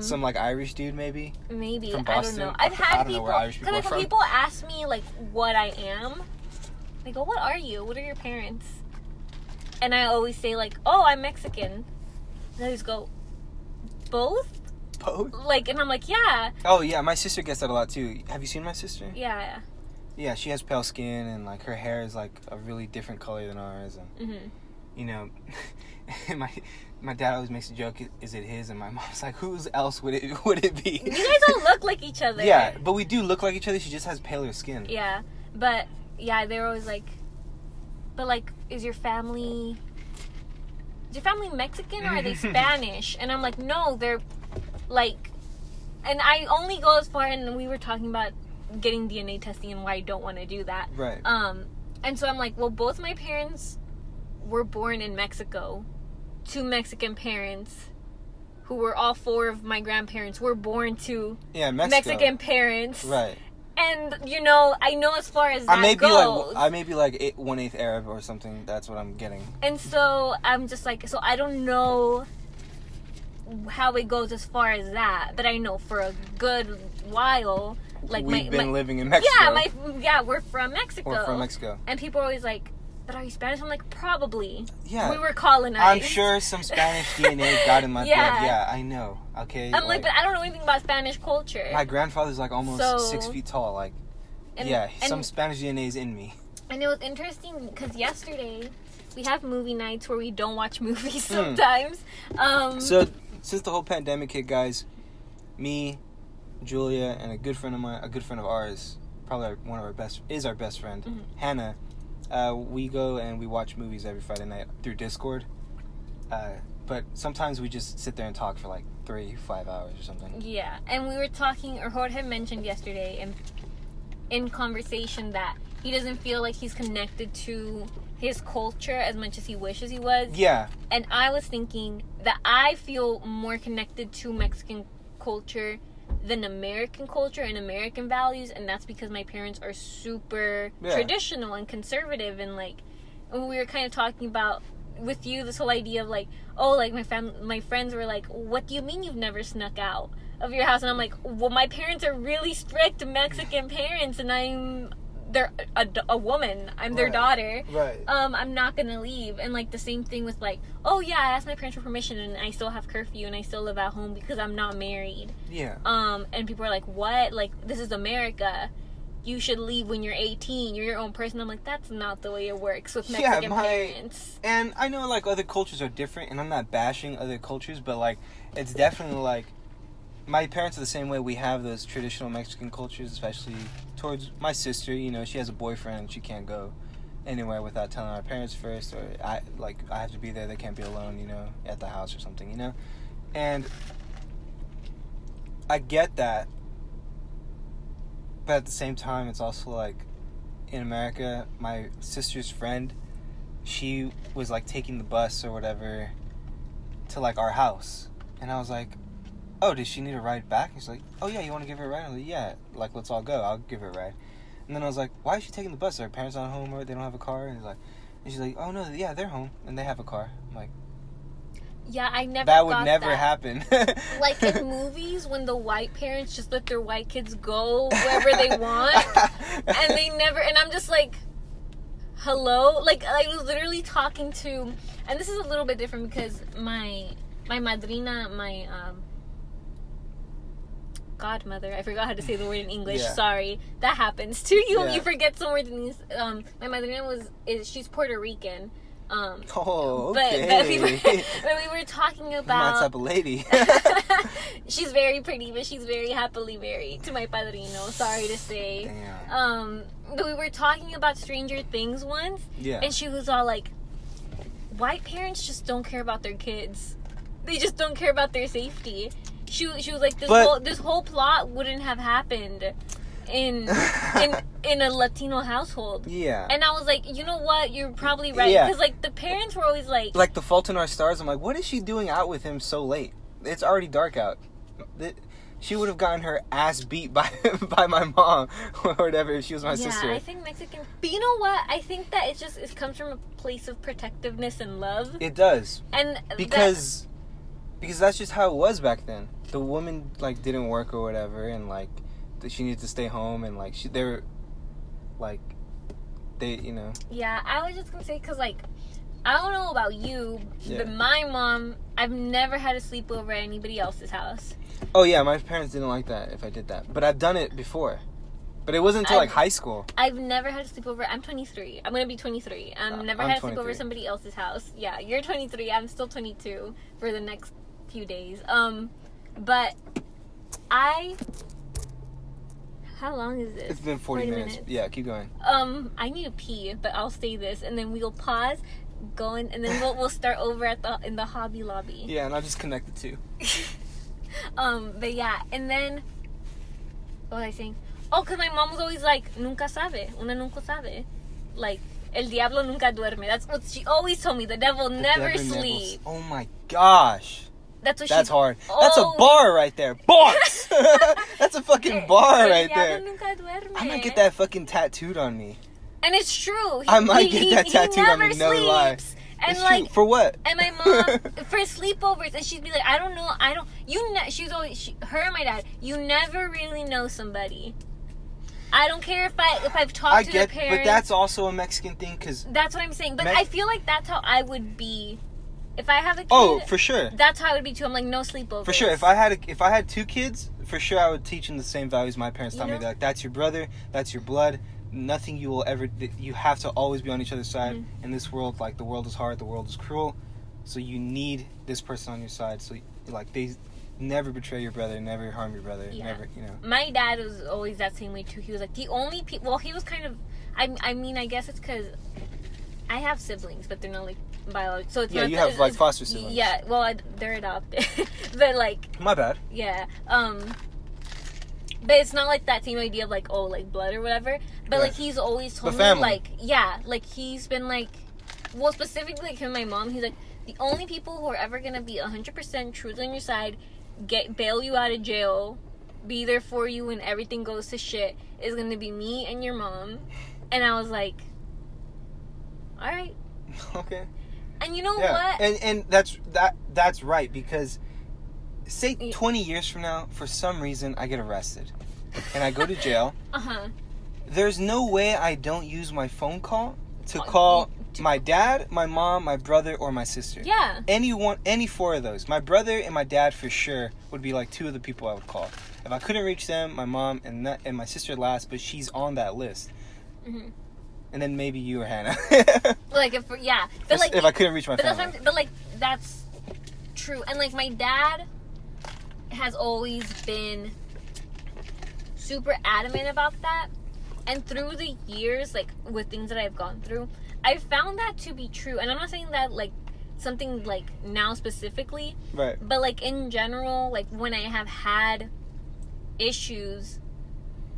Some, like, Irish dude maybe. Maybe from Boston. I don't know. I've had people. Because when people ask me, like, what I am, they go, "What are you? What are your parents?" And I always say, like, "Oh, I'm Mexican." And they just go, "Both?" Both? Like, and I'm like, yeah. Oh, yeah, my sister gets that a lot, too. Have you seen my sister? Yeah. Yeah, she has pale skin, and, like, her hair is, like, a really different color than ours, and, you know, my dad always makes a joke, is it his? And my mom's like, whose else would it be? You guys don't look like each other. Yeah, but we do look like each other, she just has paler skin. Yeah, but, yeah, they were always like, but, like, is your family Mexican or are they Spanish? And I'm like, no, they're, like, and I only go as far, and we were talking about getting DNA testing and why I don't want to do that. Right. And so I'm like, well, both my parents were born in Mexico. 2 Mexican parents, who were all 4 of my grandparents, were born to Mexican parents. Right. And, you know, I know as far as that goes. I may be like 1/8 Arab or something. That's what I'm getting. And so I'm just like, so I don't know how it goes as far as that. But I know for a good while, like we've been living in Mexico. Yeah, we're from Mexico. We're from Mexico. And people are always like, but are you Spanish? I'm like, probably. Yeah. We were colonized. I'm sure some Spanish DNA got in my blood. Yeah, I know. Okay. I'm like, but I don't know anything about Spanish culture. My grandfather's like almost 6 feet tall. Like, some Spanish DNA is in me. And it was interesting because yesterday we have movie nights where we don't watch movies sometimes. So since the whole pandemic hit, guys, me, Julia, and a good friend of ours, probably our best friend, Hannah. We go and we watch movies every Friday night through Discord. But sometimes we just sit there and talk for like 3-5 hours or something. Yeah, and we were talking, or Jorge mentioned yesterday in conversation that he doesn't feel like he's connected to his culture as much as he wishes he was. Yeah. And I was thinking that I feel more connected to Mexican culture than American culture and American values, and that's because my parents are super traditional and conservative, and like we were kind of talking about with you this whole idea of like, oh, like my friends were like, what do you mean you've never snuck out of your house? And I'm like, well, my parents are really strict Mexican parents, and they're a woman. I'm their daughter. Right. I'm not gonna leave. And like the same thing with like, oh yeah, I asked my parents for permission and I still have curfew and I still live at home because I'm not married. Yeah. And people are like, what? Like, this is America. You should leave when you're 18. You're your own person. I'm like, that's not the way it works with Mexican parents. And I know like other cultures are different, and I'm not bashing other cultures, but like it's definitely like my parents are the same way. We have those traditional Mexican cultures, especially towards my sister. You know, she has a boyfriend and she can't go anywhere without telling our parents first, or I have to be there. They can't be alone, you know, at the house or something, you know. And I get that, but at the same time, it's also like in America, my sister's friend, she was like taking the bus or whatever to like our house, and I was like, oh, does she need a ride back? And she's like, oh yeah, you want to give her a ride? I was like, yeah, like let's all go, I'll give her a ride. And then I was like, why is she taking the bus? Are her parents not home, or they don't have a car? And she's like, oh no, yeah, they're home and they have a car. I'm like, yeah, I never that would never happen. Like in movies when the white parents just let their white kids go wherever they want, and they never, and I'm just like, hello? Like, I was literally talking to, and this is a little bit different because my madrina, my godmother, I forgot how to say the word in English, sorry, that happens to you. You forget some words in these. My madrina she's Puerto Rican. Okay. But we were talking about my type of lady. She's very pretty, but she's very happily married to my padrino, sorry to say. Damn. But we were talking about Stranger Things once, and she was all like, white parents just don't care about their kids. They just don't care about their safety. She was like, this whole plot wouldn't have happened in a Latino household. Yeah. And I was like, you know what? You're probably right. Because, like, the parents were always like... Like, The Fault in Our Stars, I'm like, what is she doing out with him so late? It's already dark out. She would have gotten her ass beat by my mom or whatever if she was my sister. Yeah, I think Mexican... But you know what? I think that it comes from a place of protectiveness and love. It does. And because that's just how it was back then. The woman, like, didn't work or whatever, and, like... she needed to stay home, and like they you know. Yeah, I was just gonna say, because like I don't know about you, but my mom, I've never had a sleepover at anybody else's house. Oh, yeah, my parents didn't like that if I did that. But I've done it before. But it wasn't until, high school. I've never had a sleepover. I'm 23. I'm going to be 23. I've never had a sleepover at somebody else's house. Yeah, you're 23. I'm still 22 for the next few days. But how long is this? It's been 40 minutes. Yeah, keep going. I need to pee, but I'll say this, and then we'll pause, go in, and then we'll start over in the Hobby Lobby. Yeah, and I'll just connect the two. But yeah, and then what was I saying? Oh, because my mom was always like, nunca sabe, una nunca sabe. Like, el diablo nunca duerme. That's what she always told me. The devil never sleeps. Oh my gosh. That's hard. Oh. That's a bar right there. Bars! That's a fucking bar right there. I'm gonna get that fucking tattooed on me. And it's true. I might get that tattooed on me, no lie. And it's like, true. For what? And my mom, for sleepovers, and she'd be like, I don't know, she's always, her and my dad, you never really know somebody. I don't care if I've talked to their parents. But that's also a Mexican thing, because... That's what I'm saying. But I feel like that's how I would be. If I have a kid... Oh, for sure. That's how I would be, too. I'm like, no sleepovers. For sure. If I had 2 kids, for sure I would teach them the same values my parents taught me. Like, that's your brother, that's your blood. Nothing you will ever... You have to always be on each other's side. Mm-hmm. In this world, like, the world is hard, the world is cruel. So you need this person on your side. So, like, they... Never betray your brother, never harm your brother, never, My dad was always that same way, too. He was like, the only people... Well, he was kind of... I mean, I guess it's because I have siblings, but they're not, like, biological. So it's not... You have, like, foster siblings. Yeah, well, they're adopted. But, like... My bad. Yeah. But it's not, like, that same idea of, like, oh, like, blood or whatever. But, like, he's always told me, like... Yeah, like, he's been, like... Well, specifically, like, him and my mom, he's like, the only people who are ever going to be 100% truly on your side... bail you out of jail, be there for you when everything goes to shit, is going to be me and your mom. And I was like, all right. Okay. And you know what? And that's right, because say 20 years from now, for some reason, I get arrested and I go to jail. Uh-huh. There's no way I don't use my phone call to call my dad, my mom, my brother, or my sister. Yeah. Any 4 of those. My brother and my dad for sure would be like 2 of the people I would call. If I couldn't reach them, my mom and my sister last, but she's on that list. Mm-hmm. And then maybe you or Hannah. Like if I couldn't reach my family. But like that's true. And like my dad has always been super adamant about that. And through the years, like with things that I've gone through, I found that to be true. And I'm not saying that like something like now specifically, right? But like in general, like when I have had issues,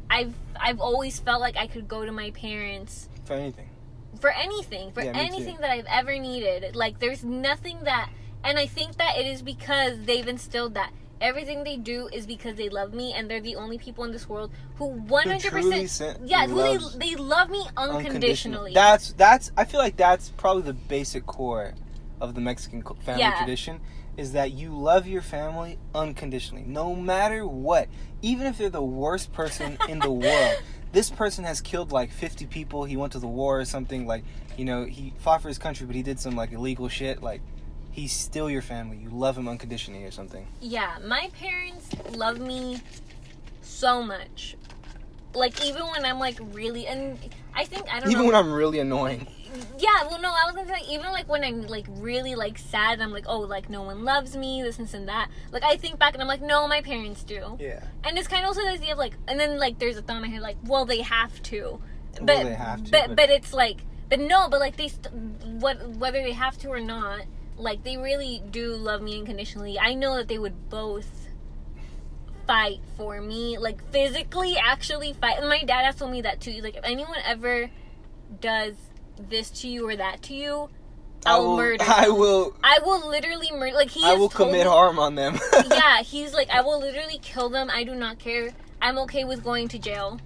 I've always felt like I could go to my parents for anything that I've ever needed. Like there's nothing that, and I think that it is because they've instilled that. Everything they do is because they love me, and they're the only people in this world who 100%, they love me unconditionally. That's I feel like that's probably the basic core of the Mexican family tradition, is that you love your family unconditionally, no matter what, even if they're the worst person in the world. This person has killed like 50 people. He went to the war or something. Like, he fought for his country, but he did some like illegal shit. Like, he's still your family. You love him unconditionally or something. Yeah, my parents love me so much. Like, even when I'm, like, really... And I think, I don't know... Even when I'm really annoying. Yeah, well, no, I was gonna say, even, like, when I'm, like, really, like, sad, and I'm like, oh, like, no one loves me, this and that. Like, I think back, and I'm like, no, my parents do. Yeah. And it's kind of also the idea of, like... And then, like, there's a thought in my head, like, well, they have to. They have to. But it's, like... But no, but, like, whether they have to or not... Like, they really do love me unconditionally. I know that they would both fight for me. Like, physically actually fight. And my dad has told me that, too. Like, if anyone ever does this to you or that to you, I will murder them. I will literally murder. Like, I will commit harm on them. Yeah, he's like, I will literally kill them. I do not care. I'm okay with going to jail.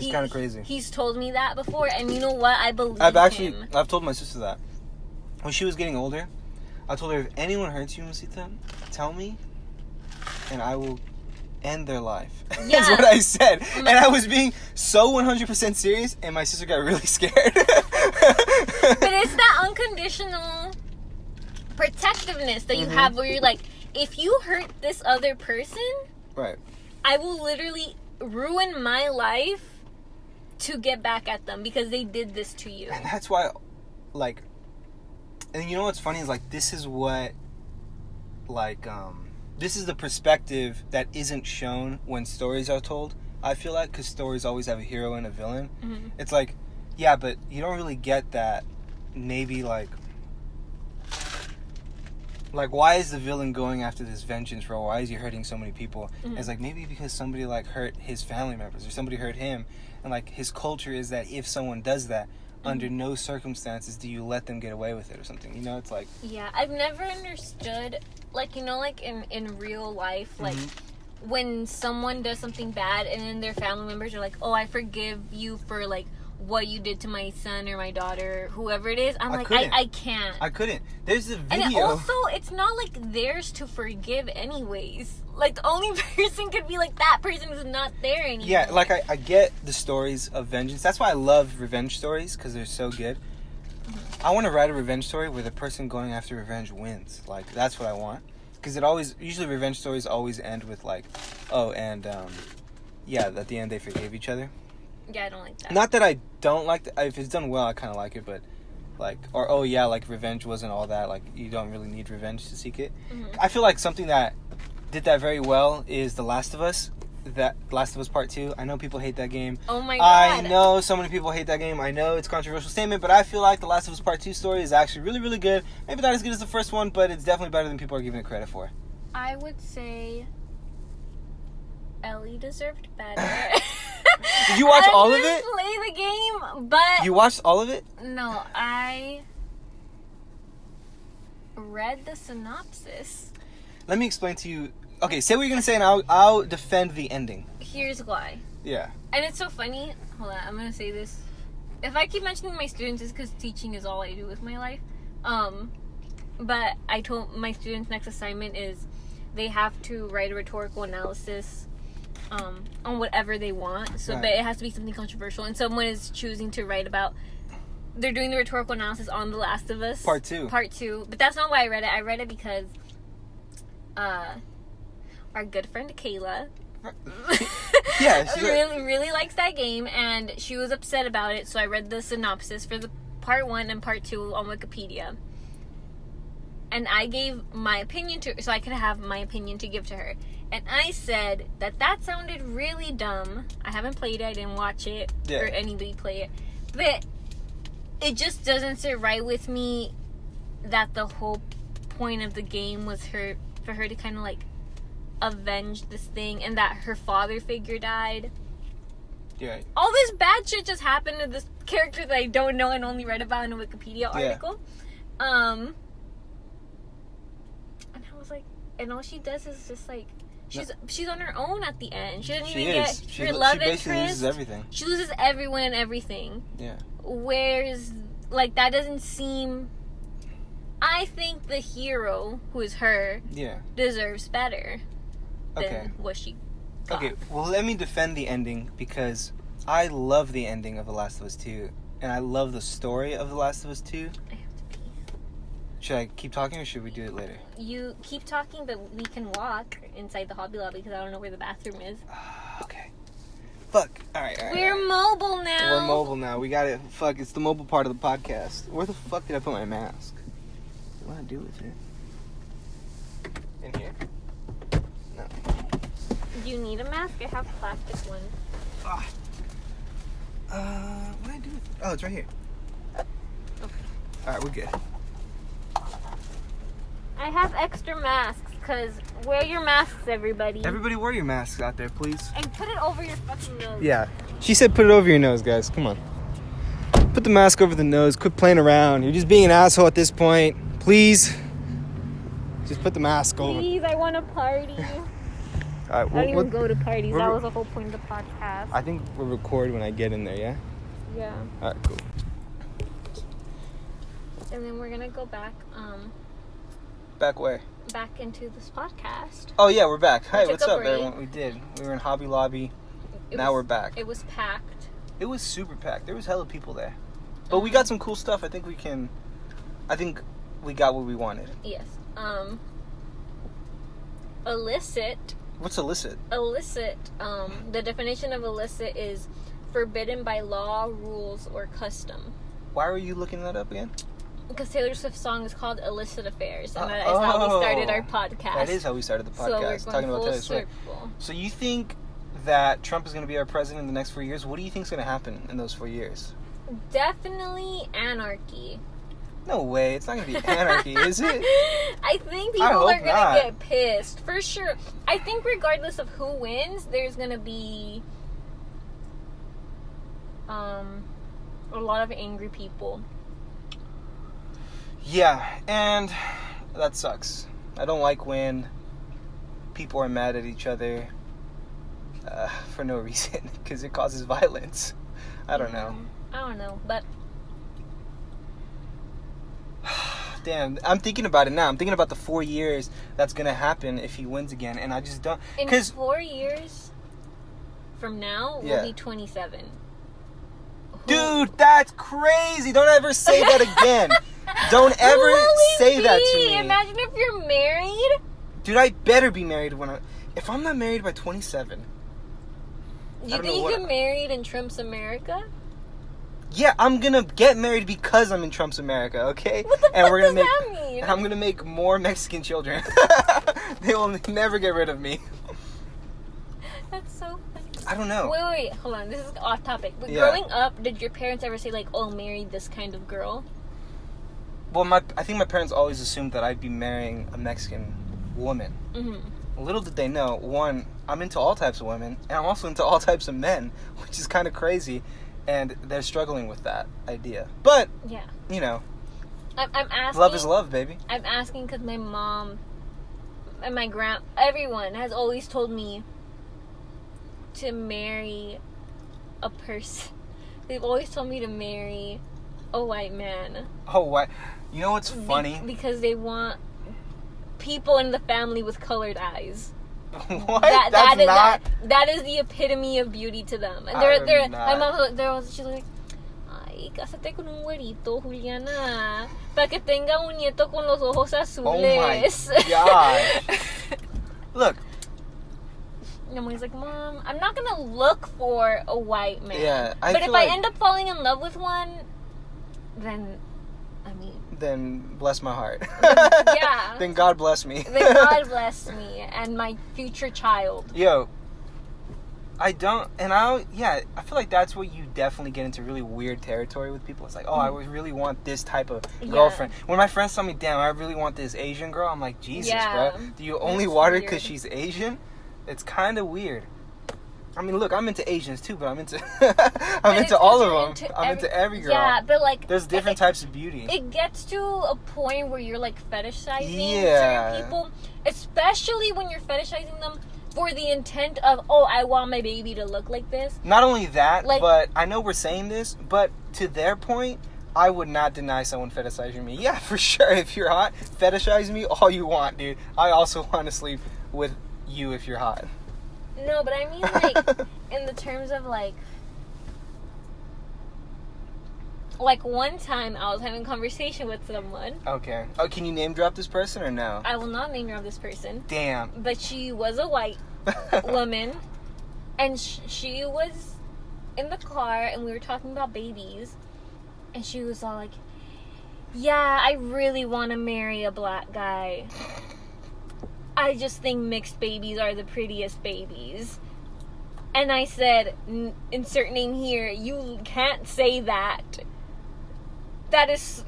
It's kind of crazy. He's told me that before. And you know what? I believe him. I've told my sister that. When she was getting older, I told her, if anyone hurts you, Musita, tell me, and I will end their life. Yeah. That's what I said. And I was being so 100% serious, and my sister got really scared. But it's that unconditional protectiveness that you have where you're like, if you hurt this other person, right, I will literally ruin my life to get back at them because they did this to you. And that's why, like, and you know what's funny is, like, this is what, like, this is the perspective that isn't shown when stories are told, I feel like, because stories always have a hero and a villain. It's like, yeah, but you don't really get that, maybe, like, why is the villain going after this vengeance role? Why is he hurting so many people? It's like, maybe because somebody, like, hurt his family members or somebody hurt him. And, like, his culture is that if someone does that, under no circumstances do you let them get away with it or something. You know, it's like... Yeah, I've never understood, like, you know, like, in real life, like, when someone does something bad and then their family members are like, oh, I forgive you for, like, what you did to my son or my daughter, whoever it is. I can't. I couldn't. There's a video. And also, it's not like theirs to forgive anyways. Like, the only person could be like that person who's not there anymore. Yeah, like, I get the stories of vengeance. That's why I love revenge stories, because they're so good. I want to write a revenge story where the person going after revenge wins. Like, that's what I want. Because usually revenge stories always end with, like, oh, and, yeah, at the end they forgave each other. Yeah, I don't like that. Not that I don't like that. If it's done well, I kind of like it, but, like, or, oh, yeah, like, revenge wasn't all that. Like, you don't really need revenge to seek it. I feel like something that did that very well is The Last of Us. That Last of Us Part 2. I know people hate that game. Oh, my God. I know so many people hate that game. I know it's a controversial statement, but I feel like The Last of Us Part 2 story is actually really, really good. Maybe not as good as the first one, but it's definitely better than people are giving it credit for. I would say Ellie deserved better. Did you watch all of it? I didn't play the game, but... You watched all of it? No, I read the synopsis. Let me explain to you. Okay, say what you're going to say, and I'll defend the ending. Here's why. Yeah. And it's so funny. Hold on, I'm going to say this. If I keep mentioning my students, it's because teaching is all I do with my life. But I told my students' next assignment is they have to write a rhetorical analysis on whatever they want. So, but it has to be something controversial. And someone is choosing to write about... They're doing the rhetorical analysis on The Last of Us. Part 2. But that's not why I read it. I read it because... our good friend Kayla yeah, she really likes that game, and she was upset about it, so I read the synopsis for the part 1 and part 2 on Wikipedia, and I gave my opinion so I could have my opinion to give to her, and I said that sounded really dumb. I haven't played it, I didn't watch it or anybody play it, but it just doesn't sit right with me that the whole point of the game was for her to kind of like avenge this thing, and that her father figure died. Yeah. All this bad shit just happened to this character that I don't know and only read about in a Wikipedia article. And I was like, and all she does is just like she's on her own at the end. She doesn't even get her love interest. She basically loses everything. She loses everyone and everything. Yeah. Whereas, like, that doesn't seem... I think the hero, who is her, deserves better than what she got. Okay, well, let me defend the ending, because I love the ending of The Last of Us 2, and I love the story of The Last of Us 2. I have to pee. Should I keep talking, or should we do it later? You keep talking, but we can walk inside the Hobby Lobby, because I don't know where the bathroom is. Okay. Fuck. Alright. We're mobile now. We're mobile now. We got it. Fuck, it's the mobile part of the podcast. Where the fuck did I put my mask? What do I do with it? In here? No. Do you need a mask? I have plastic ones. What do I do with it? Oh, it's right here. Okay. Alright, we're good. I have extra masks, because wear your masks, everybody. Everybody wear your masks out there, please. And put it over your fucking nose. Yeah. She said put it over your nose, guys. Come on. Put the mask over the nose. Quit playing around. You're just being an asshole at this point. Please. Just put the mask over. Please, I want to party. Alright, I don't even go to parties. That was the whole point of the podcast. I think we'll record when I get in there, yeah? Yeah. Alright, cool. And then we're going to go back. Back where? Back into this podcast. Oh, yeah, we're back. Hi, what's up, everyone? We did. We were in Hobby Lobby. Now we're back. It was packed. It was super packed. There was hella people there. But we got some cool stuff. I think we can I think we got what we wanted. Yes. Illicit. What's illicit? Illicit. The definition of illicit is forbidden by law, rules, or custom. Why were you looking that up again? Because Taylor Swift's song is called Illicit Affairs, and that is how we started our podcast. That is how we started the podcast, so talking about Taylor Swift. So you think that Trump is going to be our president in the next 4 years? What do you think is going to happen in those 4 years? Definitely anarchy. No way. It's not going to be anarchy, is it? I think people are going to get pissed. For sure. I think regardless of who wins, there's going to be a lot of angry people. Yeah, and that sucks. I don't like when people are mad at each other for no reason, because it causes violence. I don't know, but... Damn, I'm thinking about it now. I'm thinking about the 4 years that's going to happen if he wins again, and I just don't... In 4 years from now, we'll be 27. Dude, that's crazy! Don't ever say that again! Don't ever say that to me. Imagine if you're married. Dude, I better be married if I'm not married by 27. You think you get married in Trump's America? Yeah, I'm gonna get married because I'm in Trump's America, okay? What the fuck does that mean? And I'm gonna make more Mexican children. They will never get rid of me. That's so funny. I don't know. Wait, hold on. This is off topic. But growing up, did your parents ever say, like, oh, marry this kind of girl? Well, I think my parents always assumed that I'd be marrying a Mexican woman. Mm-hmm. Little did they know, one, I'm into all types of women, and I'm also into all types of men, which is kind of crazy, and they're struggling with that idea. But, you know, I'm asking... Love is love, baby. I'm asking because my mom and my everyone has always told me to marry a person. They've always told me to marry a white man. Oh, what? You know what's funny? Because they want people in the family with colored eyes. What? That is the epitome of beauty to them. And my mom, she's like, ay, cásate con un güerito, Juliana, para que tenga un nieto con los ojos azules. Oh my gosh. Look. And I'm always like, Mom, I'm not gonna look for a white man. Yeah, but if I end up falling in love with one, then bless my heart. Yeah. Then God bless me. Then God bless me and my future child. Yo, I feel like that's where you definitely get into really weird territory with people. It's like, oh, I really want this type of girlfriend. When my friends tell me, damn, I really want this Asian girl, I'm like, Jesus, bro. Do you only want her because she's Asian? It's kind of weird. I mean, look, I'm into Asians too, but I'm into all of them. I'm into every girl. Yeah, but like, there's different types of beauty. It gets to a point where you're like fetishizing certain people, especially when you're fetishizing them for the intent of, oh, I want my baby to look like this. Not only that, but I know we're saying this, but to their point, I would not deny someone fetishizing me. Yeah, for sure. If you're hot, fetishize me all you want, dude. I also want to sleep with you if you're hot. No, but I mean, like, in the terms of, like, one time I was having a conversation with someone. Okay. Oh, can you name drop this person or no? I will not name drop this person. Damn. But she was a white woman, and she was in the car, and we were talking about babies, and she was all like, yeah, I really want to marry a black guy. I just think mixed babies are the prettiest babies. And I said, insert name here, you can't say that.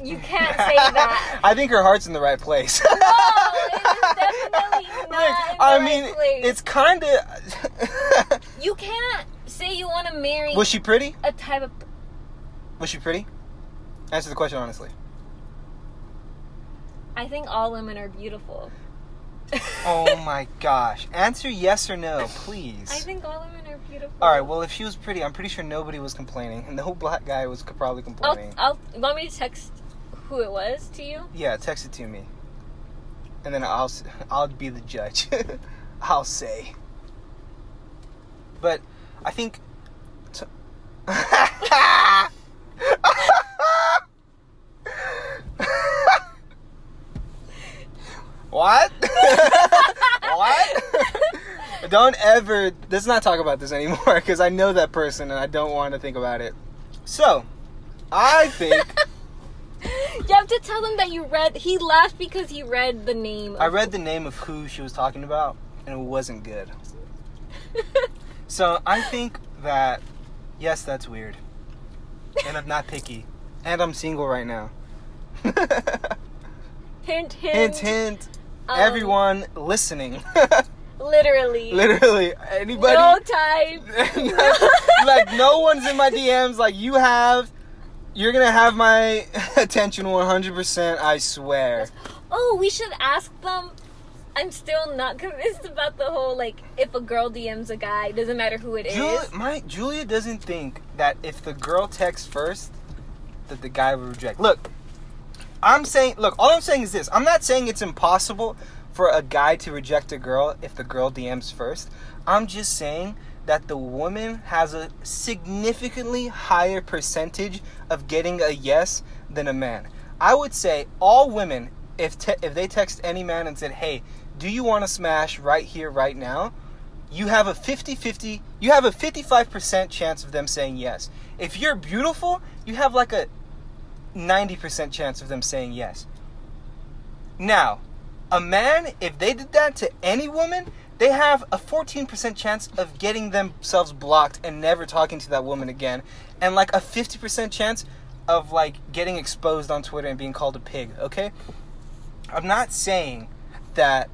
You can't say that. I think her heart's in the right place. No, it is definitely not in the right place. It's kind of... You can't say you want to marry... Was she pretty? A type of... Was she pretty? Answer the question honestly. I think all women are beautiful. Oh my gosh. Answer yes or no, please. I think all women are beautiful. Alright, well, if she was pretty, I'm pretty sure nobody was complaining. And no black guy was probably complaining. You want me to text who it was to you? Yeah, text it to me. And then I'll be the judge. I'll say. But I think... What? What? Don't ever... Let's not talk about this anymore, because I know that person, and I don't want to think about it. So, I think... You have to tell him that you read... He laughed because he read the name. I read the name of who she was talking about, and it wasn't good. So, I think that... Yes, that's weird. And I'm not picky. And I'm single right now. Hint, hint. Hint, hint. Everyone listening. Literally. Anybody? No time. Like, no one's in my DMs. Like, you're gonna have my attention 100%, I swear. Oh, we should ask them. I'm still not convinced about the whole, like, if a girl DMs a guy, doesn't matter who it is. Julia doesn't think that if the girl texts first, that the guy would reject. All I'm saying is this. I'm not saying it's impossible for a guy to reject a girl if the girl DMs first. I'm just saying that the woman has a significantly higher percentage of getting a yes than a man. I would say all women, if they text any man and said, hey, do you want to smash right here, right now? You have a 50-50, you have a 55% chance of them saying yes. If you're beautiful, you have like a 90% chance of them saying yes. Now, a man, if they did that to any woman, they have a 14% chance of getting themselves blocked and never talking to that woman again. And like a 50% chance of like getting exposed on Twitter and being called a pig, okay? I'm not saying that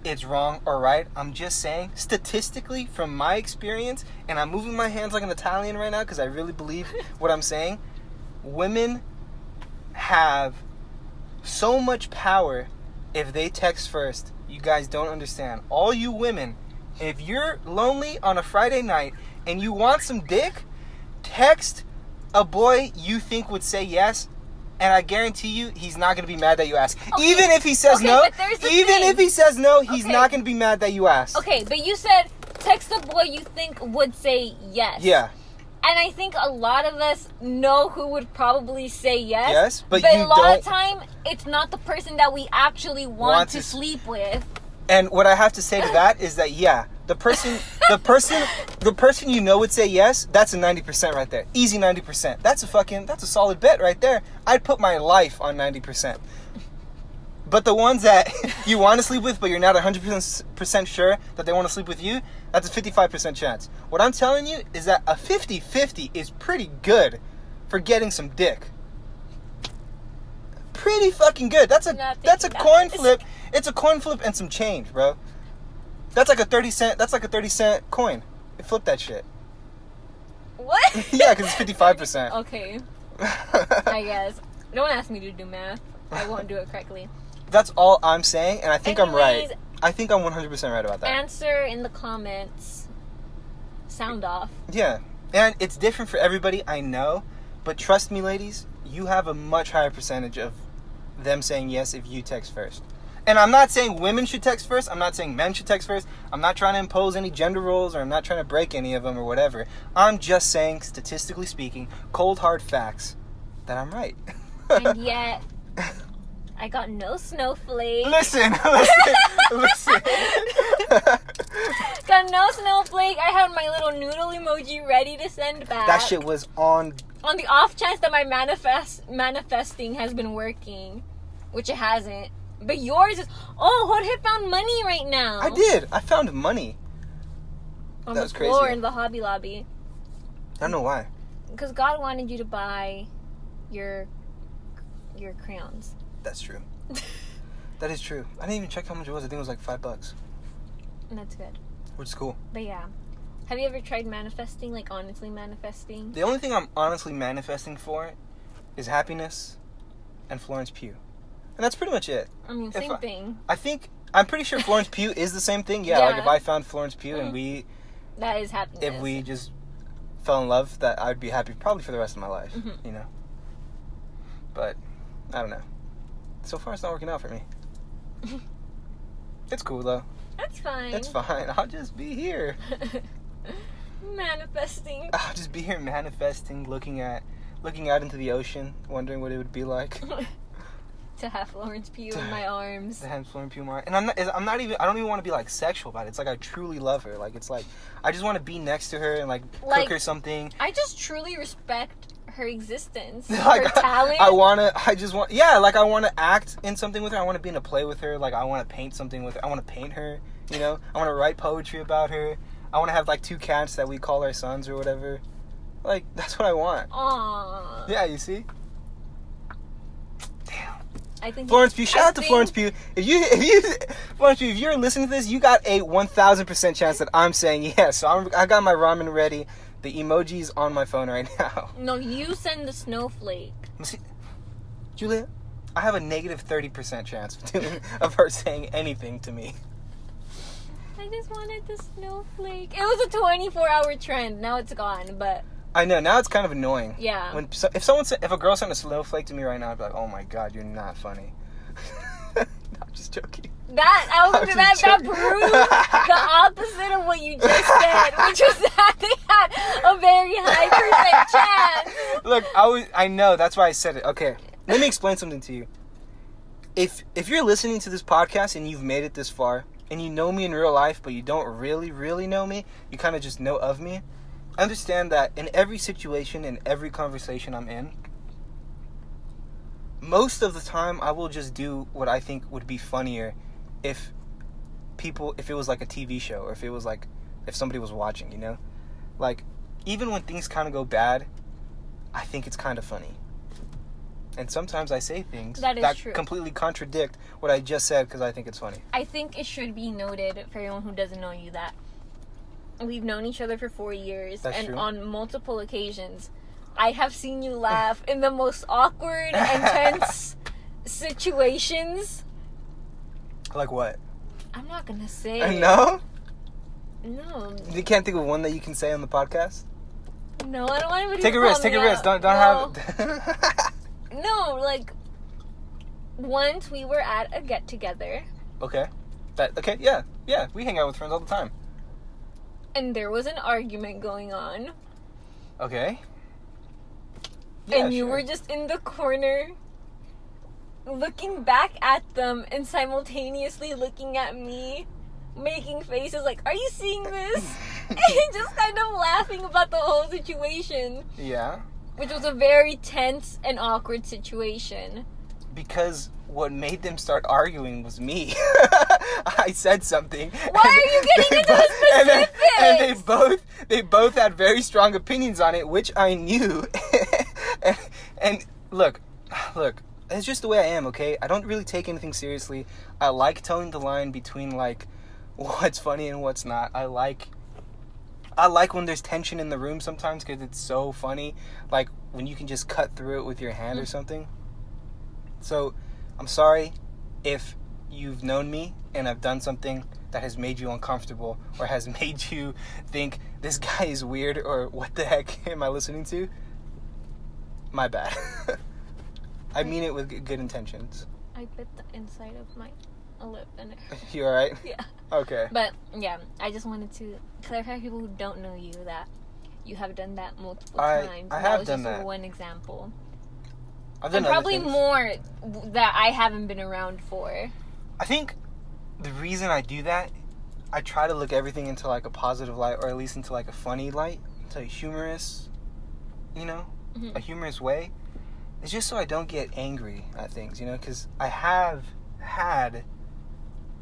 it's wrong or right. I'm just saying, statistically, from my experience, and I'm moving my hands like an Italian right now because I really believe what I'm saying, women have so much power if they text first. You guys don't understand. All you women, if you're lonely on a Friday night and you want some dick, text a boy you think would say yes, and I guarantee you he's not going to be mad that you asked. Okay. Even if he says no, if he says no, he's not going to be mad that you asked. Okay, but you said text a boy you think would say yes. Yeah. And I think a lot of us know who would probably say yes. Yes, but a lot of time, it's not the person that we actually want to sleep with. And what I have to say to that is that, yeah, the person you know would say yes, that's a 90% right there. Easy 90%. That's a solid bet right there. I'd put my life on 90%. But the ones that you want to sleep with, but you're not 100% sure that they want to sleep with you, that's a 55% chance. What I'm telling you is that a 50-50 is pretty good for getting some dick. Pretty fucking good. That's a coin flip. It's a coin flip and some change, bro. That's like a 30 cent coin. Flip that shit. What? Yeah, because it's 55%. Okay. I guess. Don't ask me to do math. I won't do it correctly. That's all I'm saying, and I think I'm right. I think I'm 100% right about that. Answer in the comments. Sound off. Yeah. And it's different for everybody, I know. But trust me, ladies, you have a much higher percentage of them saying yes if you text first. And I'm not saying women should text first. I'm not saying men should text first. I'm not trying to impose any gender roles, or I'm not trying to break any of them or whatever. I'm just saying, statistically speaking, cold hard facts, that I'm right. And yet, I got no snowflake. Listen. Got no snowflake. I had my little noodle emoji ready to send back. That shit was on the off chance that my manifesting has been working, which it hasn't. But yours is... Oh, Jorge found money right now. I did. I found money. On the floor crazy. In the Hobby Lobby. I don't know why. Because God wanted you to buy your crayons. That's true. That is true. I didn't even check how much it was. I think it was like $5. That's good. Which is cool. But yeah. Have you ever tried manifesting? Like honestly manifesting? The only thing I'm honestly manifesting for is happiness and Florence Pugh. And that's pretty much it. I mean, same thing. I'm pretty sure Florence Pugh is the same thing. Yeah, like if I found Florence Pugh and we... That is happiness. If we just fell in love, that I'd be happy probably for the rest of my life, you know? But, I don't know. So far, it's not working out for me. It's cool, though. That's fine. It's fine. I'll just be here. Manifesting. I'll just be here manifesting, looking out into the ocean, wondering what it would be like. To have Florence Pugh in my arms. To have Florence Pugh in my arms. And I don't even want to be, like, sexual about it. It's like I truly love her. Like, it's like, I just want to be next to her and, like cook her something. I just truly respect her existence. Like, her talent. I want to act in something with her. I want to be in a play with her. Like, I want to paint something with her. I want to paint her, you know? I want to write poetry about her. I want to have, like, 2 cats that we call our sons or whatever. Like, that's what I want. Aww. Yeah, you see? Damn. I think Florence Pugh. Shout out to Florence Pugh. Florence Pugh, if you're listening to this, you got a 1,000% chance that I'm saying yes. So I got my ramen ready. The emoji's on my phone right now. No, you send the snowflake. Julia, I have a negative 30% chance of her saying anything to me. I just wanted the snowflake. It was a 24-hour trend. Now it's gone, but... I know, now it's kind of annoying. Yeah. If a girl sent a snowflake to me right now, I'd be like, oh my god, you're not funny. No, I'm just joking. That proves the opposite of what you just said, which was that they had a very high % chance. Look, I know, that's why I said it. Okay, let me explain something to you. If you're listening to this podcast and you've made it this far, and you know me in real life, but you don't really, really know me, you kind of just know of me, understand that in every situation, in every conversation I'm in, most of the time I will just do what I think would be funnier if it was like a TV show, or if somebody was watching, you know? Like, even when things kind of go bad, I think it's kind of funny. And sometimes I say things that completely contradict what I just said because I think it's funny. I think it should be noted for anyone who doesn't know you that we've known each other for 4 years. That's true. On multiple occasions, I have seen you laugh in the most awkward and tense situations. Like what? I'm not going to say. No? No. You can't think of one that you can say on the podcast? No, I don't want anybody to call me out. Take a risk. Don't have... No, like, once we were at a get-together. Okay. Yeah. We hang out with friends all the time. And there was an argument going on. Okay. Yeah, and you were just in the corner, looking back at them and simultaneously looking at me, making faces like, are you seeing this? And just kind of laughing about the whole situation. Yeah. Which was a very tense and awkward situation. Because what made them start arguing was me. I said something. Why are you getting into the specifics? And they both had very strong opinions on it, which I knew. and look, it's just the way I am, okay? I don't really take anything seriously. I like towing the line between, like, what's funny and what's not. I like when there's tension in the room sometimes because it's so funny. Like, when you can just cut through it with your hand or something. So, I'm sorry if you've known me and I've done something that has made you uncomfortable or has made you think this guy is weird or what the heck am I listening to? My bad. I mean it with good intentions. I bit the inside of my lip and it hurt. You alright? Yeah. Okay. But, yeah, I just wanted to clarify for people who don't know you that you have done that multiple times. I have done that. That was just one example. I've done and probably more that I haven't been around for. I think the reason I do that, I try to look everything into, like, a positive light, or at least into, like, a funny light, into a humorous, you know, a humorous way. It's just so I don't get angry at things, you know, because I have had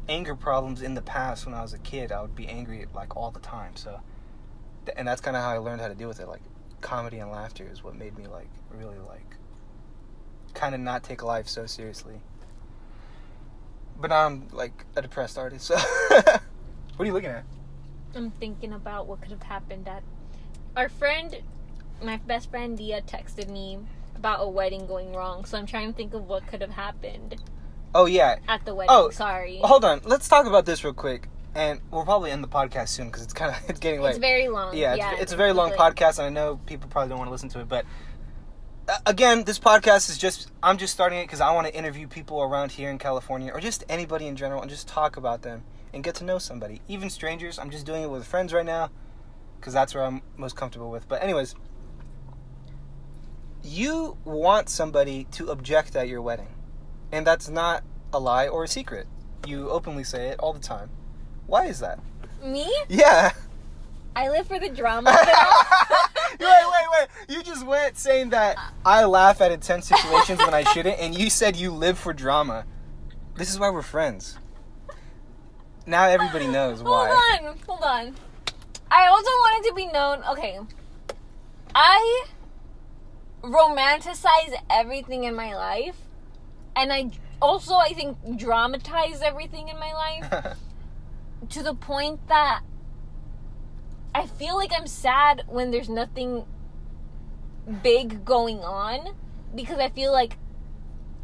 anger problems in the past. When I was a kid, I would be angry, like, all the time, so, and that's kind of how I learned how to deal with it. Like, comedy and laughter is what made me, like, really, like, kind of not take life so seriously. But now I'm, like, a depressed artist, so what are you looking at? I'm thinking about what could have happened at our friend, my best friend Dia, texted me about a wedding going wrong, so I'm trying to think of what could have happened. Oh, yeah. At the wedding, sorry. Hold on, let's talk about this real quick, and we'll probably end the podcast soon, because it's getting late. It's very long. Yeah, it's a very long podcast, and I know people probably don't want to listen to it, but again, this podcast is I'm just starting it because I want to interview people around here in California, or just anybody in general, and just talk about them and get to know somebody. Even strangers. I'm just doing it with friends right now because that's where I'm most comfortable with. But anyways, you want somebody to object at your wedding. And that's not a lie or a secret. You openly say it all the time. Why is that? Me? Yeah. I live for the drama. Wait. You just went saying that I laugh at intense situations when I shouldn't, and you said you live for drama. This is why we're friends. Now everybody knows why. Hold on. I also wanted to be known... Okay. I romanticize everything in my life. And I think, dramatize everything in my life. To the point that I feel like I'm sad when there's nothing big going on. Because I feel like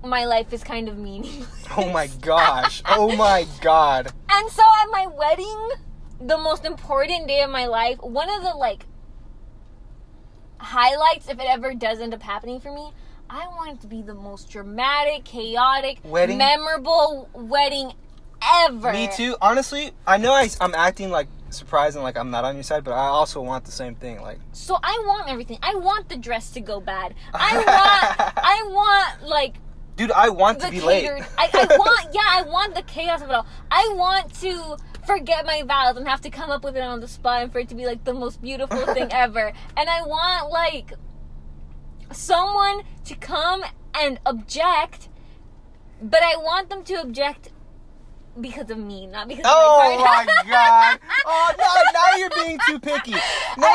my life is kind of meaningless. Oh my gosh. Oh my god. And so at my wedding, the most important day of my life, one of the, like, highlights, if it ever does end up happening for me, I want it to be the most dramatic, chaotic, wedding? Memorable wedding ever. Me too. Honestly, I know I'm acting like surprised and like I'm not on your side, but I also want the same thing. Like, so I want everything. I want the dress to go bad. I want like... Dude, I want to be late. I want the chaos of it all. I want to forget my vows and have to come up with it on the spot and for it to be like the most beautiful thing ever. And I want like someone to come and object, but I want them to object because of me, not because of my partner. Oh my god. Oh no, now you're being too picky. No,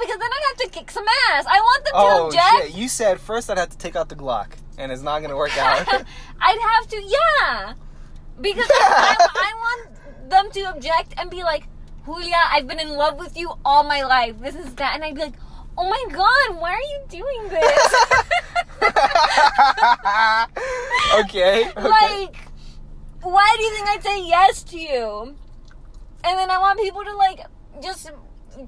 because then I'd have to kick some ass. I want them to object. Oh shit, you said first I'd have to take out the Glock, and it's not gonna work out. I'd have to, yeah. Because I want them to object and be like, Julia, I've been in love with you all my life. This is that. And I'd be like, oh my god, why are you doing this? Okay. Like, why do you think I'd say yes to you? And then I want people to, like, just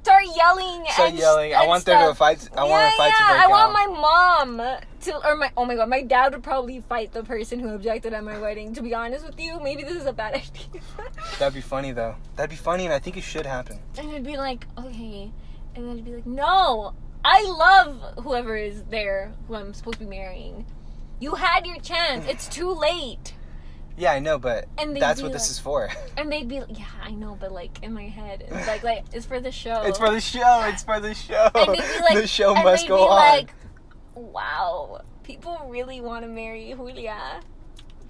start yelling. I want there to fight. I want a fight to break out. I want my mom to, or oh my god, my dad would probably fight the person who objected at my wedding. To be honest with you, maybe this is a bad idea. That'd be funny though. That'd be funny, and I think it should happen. And it'd be like, okay, and then it'd be like, no, I love whoever is there, who I'm supposed to be marrying. You had your chance. It's too late. Yeah, I know, but that's what this is for. And they'd be like, yeah, I know, but like in my head, it's like it's for the show. It's for the show. It's for the show. And they'd be like, the show must go on. Like, wow, people really want to marry Julia,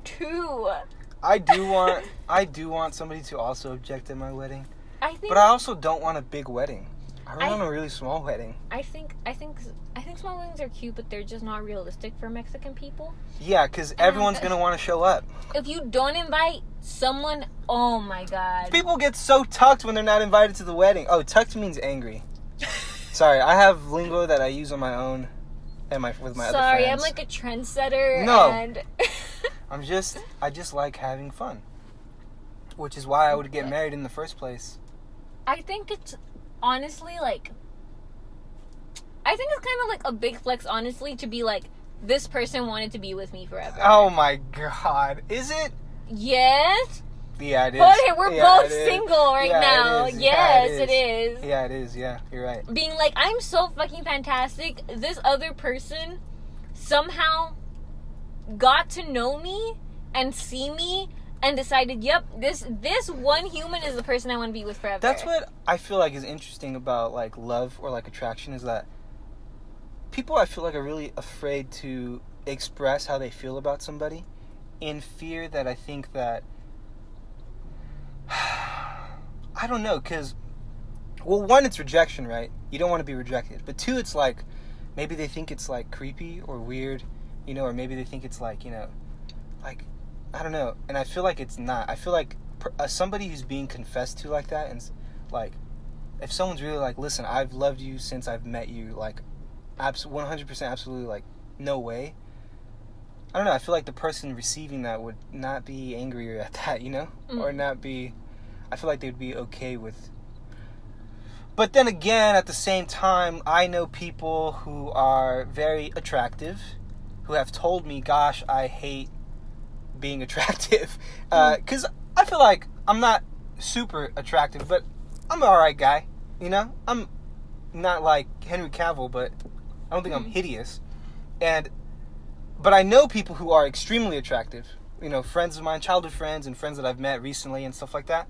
too. I do want somebody to also object at my wedding. But I also don't want a big wedding. I want a really small wedding. I think small weddings are cute, but they're just not realistic for Mexican people. Yeah, because everyone's going to want to show up. If you don't invite someone, oh my god. People get so tucked when they're not invited to the wedding. Oh, tucked means angry. Sorry, I have lingo that I use on my own and with my other friends. Sorry, I'm like a trendsetter. No. And I just like having fun. Which is why I would get married in the first place. I think it's honestly like... I think it's kind of like a big flex, honestly, to be like, this person wanted to be with me forever. Oh my god. Is it? Yes. Yeah, it is. Jorge, we're both single right now. Yes, it is. Yeah, it is. Yeah, you're right. Being like, I'm so fucking fantastic. This other person somehow got to know me and see me and decided, yep, this one human is the person I want to be with forever. That's what I feel like is interesting about like love or like attraction, is that people, I feel like, are really afraid to express how they feel about somebody in fear that I think that I don't know, because well, one, it's rejection, right? You don't want to be rejected. But two, it's like maybe they think it's like creepy or weird, you know, or maybe they think it's like, you know, like I don't know. And I feel like it's not. I feel like somebody who's being confessed to like that, and like if someone's really like, listen, I've loved you since I've met you, like 100% absolutely, like no way. I don't know, I feel like the person receiving that would not be angry at that, you know? Or not be... I feel like they'd be okay with... But then again, at the same time, I know people who are very attractive, who have told me, gosh, I hate being attractive. Because I feel like I'm not super attractive, but I'm an alright guy, you know? I'm not like Henry Cavill, but I don't think I'm hideous. And But I know people who are extremely attractive. You know, friends of mine, childhood friends, and friends that I've met recently and stuff like that.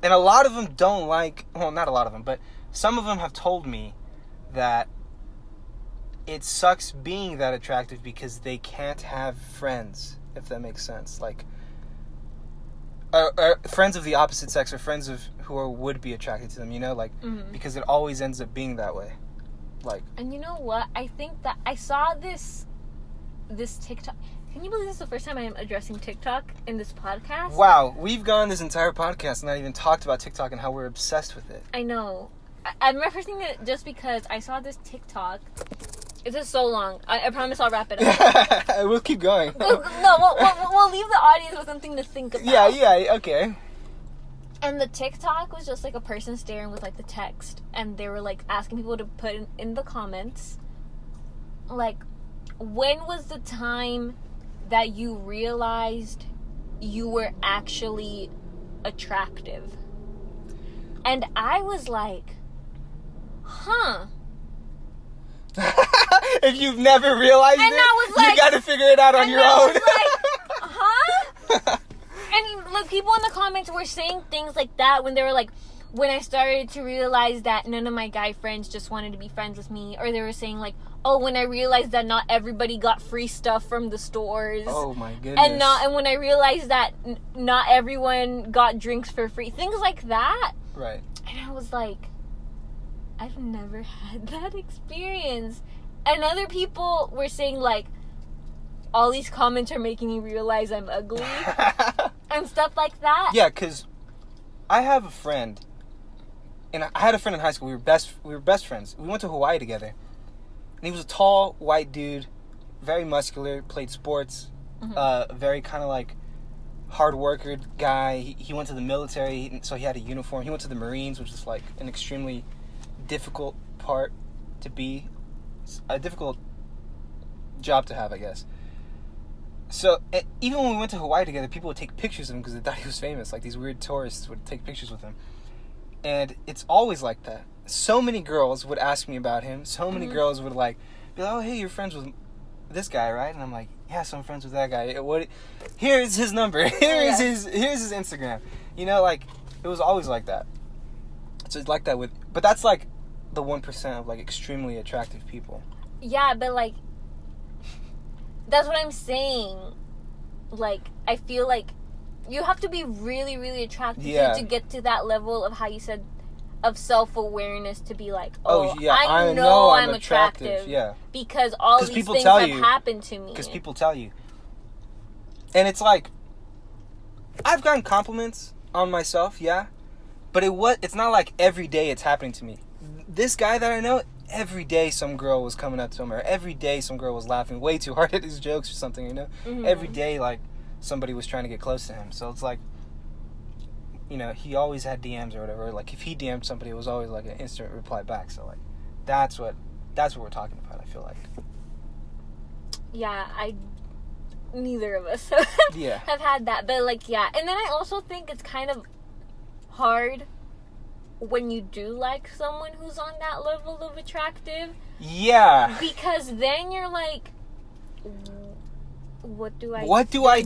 And a lot of them don't like... Well, not a lot of them, but some of them have told me that it sucks being that attractive because they can't have friends, if that makes sense. Like, friends of the opposite sex or friends of who would be attracted to them, you know? Like, because it always ends up being that way. Like... And you know what? I think that I saw this TikTok... Can you believe this is the first time I am addressing TikTok in this podcast? Wow, we've gone this entire podcast and not even talked about TikTok and how we're obsessed with it. I know. I'm referencing it just because I saw this TikTok. It's just so long. I promise I'll wrap it up. We'll keep going. No, we'll leave the audience with something to think about. Yeah, okay. And the TikTok was just like a person staring with like the text, and they were like asking people to put in the comments, like, when was the time that you realized you were actually attractive? And I was like, huh. If you've never realized and it, I was like, you gotta figure it out on your own. Like, huh? And like people in the comments were saying things like that when they were like, when I started to realize that none of my guy friends just wanted to be friends with me, or they were saying like, oh, when I realized that not everybody got free stuff from the stores. Oh my goodness. And when I realized that not everyone got drinks for free. Things like that. Right. And I was like, I've never had that experience. And other people were saying like, all these comments are making me realize I'm ugly. And stuff like that. Yeah, because I have a friend. And I had a friend in high school. We were best friends. We went to Hawaii together. And he was a tall, white dude, very muscular, played sports, very kind of like hard worker guy. He went to the military, so he had a uniform. He went to the Marines, which is like an extremely difficult part to be. A difficult job to have, I guess. So even when we went to Hawaii together, people would take pictures of him because they thought he was famous. Like these weird tourists would take pictures with him. And it's always like that. So many girls would ask me about him. So many girls would like be like, "Oh, hey, you're friends with this guy, right?" And I'm like, "Yeah, so I'm friends with that guy. Here's his number. Here's his Instagram." You know, like it was always like that. So it's like that but that's like the 1% of like extremely attractive people. Yeah, but like that's what I'm saying. Like I feel like you have to be really, really attractive to get to that level of how you said of self-awareness to be like, I know I'm attractive. Yeah. Because all these things have happened to me. Because people tell you. And it's like, I've gotten compliments on myself, yeah. But it's not like every day it's happening to me. This guy that I know, every day some girl was coming up to him, or every day some girl was laughing way too hard at his jokes or something, you know? Every day, like, somebody was trying to get close to him. So it's like, you know, he always had DMs or whatever. Like, if he DM'd somebody, it was always like an instant reply back. So, like, that's what we're talking about, I feel like. Yeah, neither of us have had that. But, like, yeah. And then I also think it's kind of hard when you do like someone who's on that level of attractive. Yeah. Because then you're like, what do I do? What do I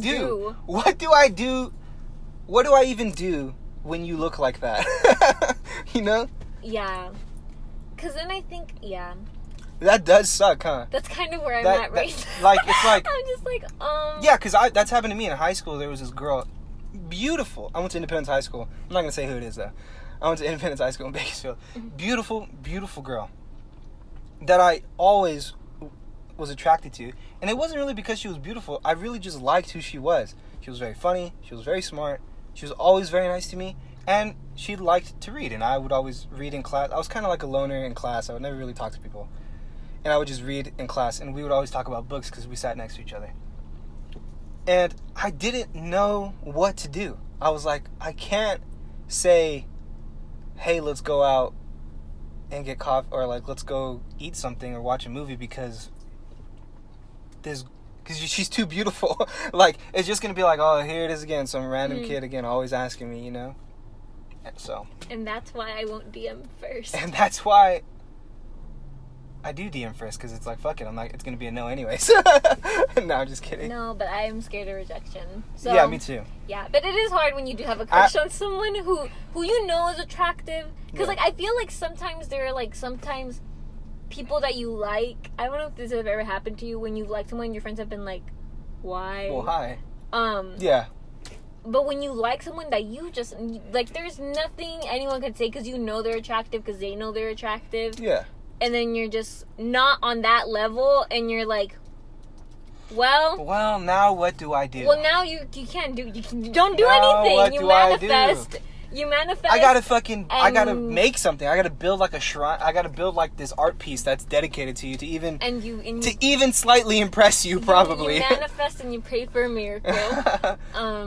do? What do I even do when you look like that? You know? Yeah. Because then I think, yeah. That does suck, huh? That's kind of where I'm at right now. Like, it's like... I'm just like, Yeah, because that's happened to me in high school. There was this girl, beautiful. I went to Independence High School. I'm not going to say who it is, though. I went to Independence High School in Bakersfield. Beautiful, beautiful girl that I always was attracted to. And it wasn't really because she was beautiful. I really just liked who she was. She was very funny. She was very smart. She was always very nice to me. And she liked to read. And I would always read in class. I was kind of like a loner in class. I would never really talk to people. And I would just read in class. And we would always talk about books because we sat next to each other. And I didn't know what to do. I was like, I can't say, hey, let's go out and get coffee. Or like, let's go eat something or watch a movie because she's too beautiful. Like, it's just going to be like, oh, here it is again. Some random kid again always asking me, you know? And so. And that's why I won't DM first. And that's why I do DM first because it's like, fuck it. I'm like, it's going to be a no anyways. No, I'm just kidding. No, but I am scared of rejection. So, yeah, me too. Yeah, but it is hard when you do have a crush on someone who you know is attractive. Because, like, I feel like sometimes there are, like, people that you like. I don't know if this has ever happened to you when you like someone, your friends have been like, why? Well, hi. Yeah. But when you like someone that you just, like, there's nothing anyone can say because you know they're attractive because they know they're attractive. Yeah. And then you're just not on that level and you're like, well, now what do I do? Well, now you can't do, you don't do anything. What you do manifest. I do? You manifest. I gotta make something. I gotta build like a shrine. I gotta build like this art piece that's dedicated to you to even slightly impress you, probably. You manifest and you pray for a miracle.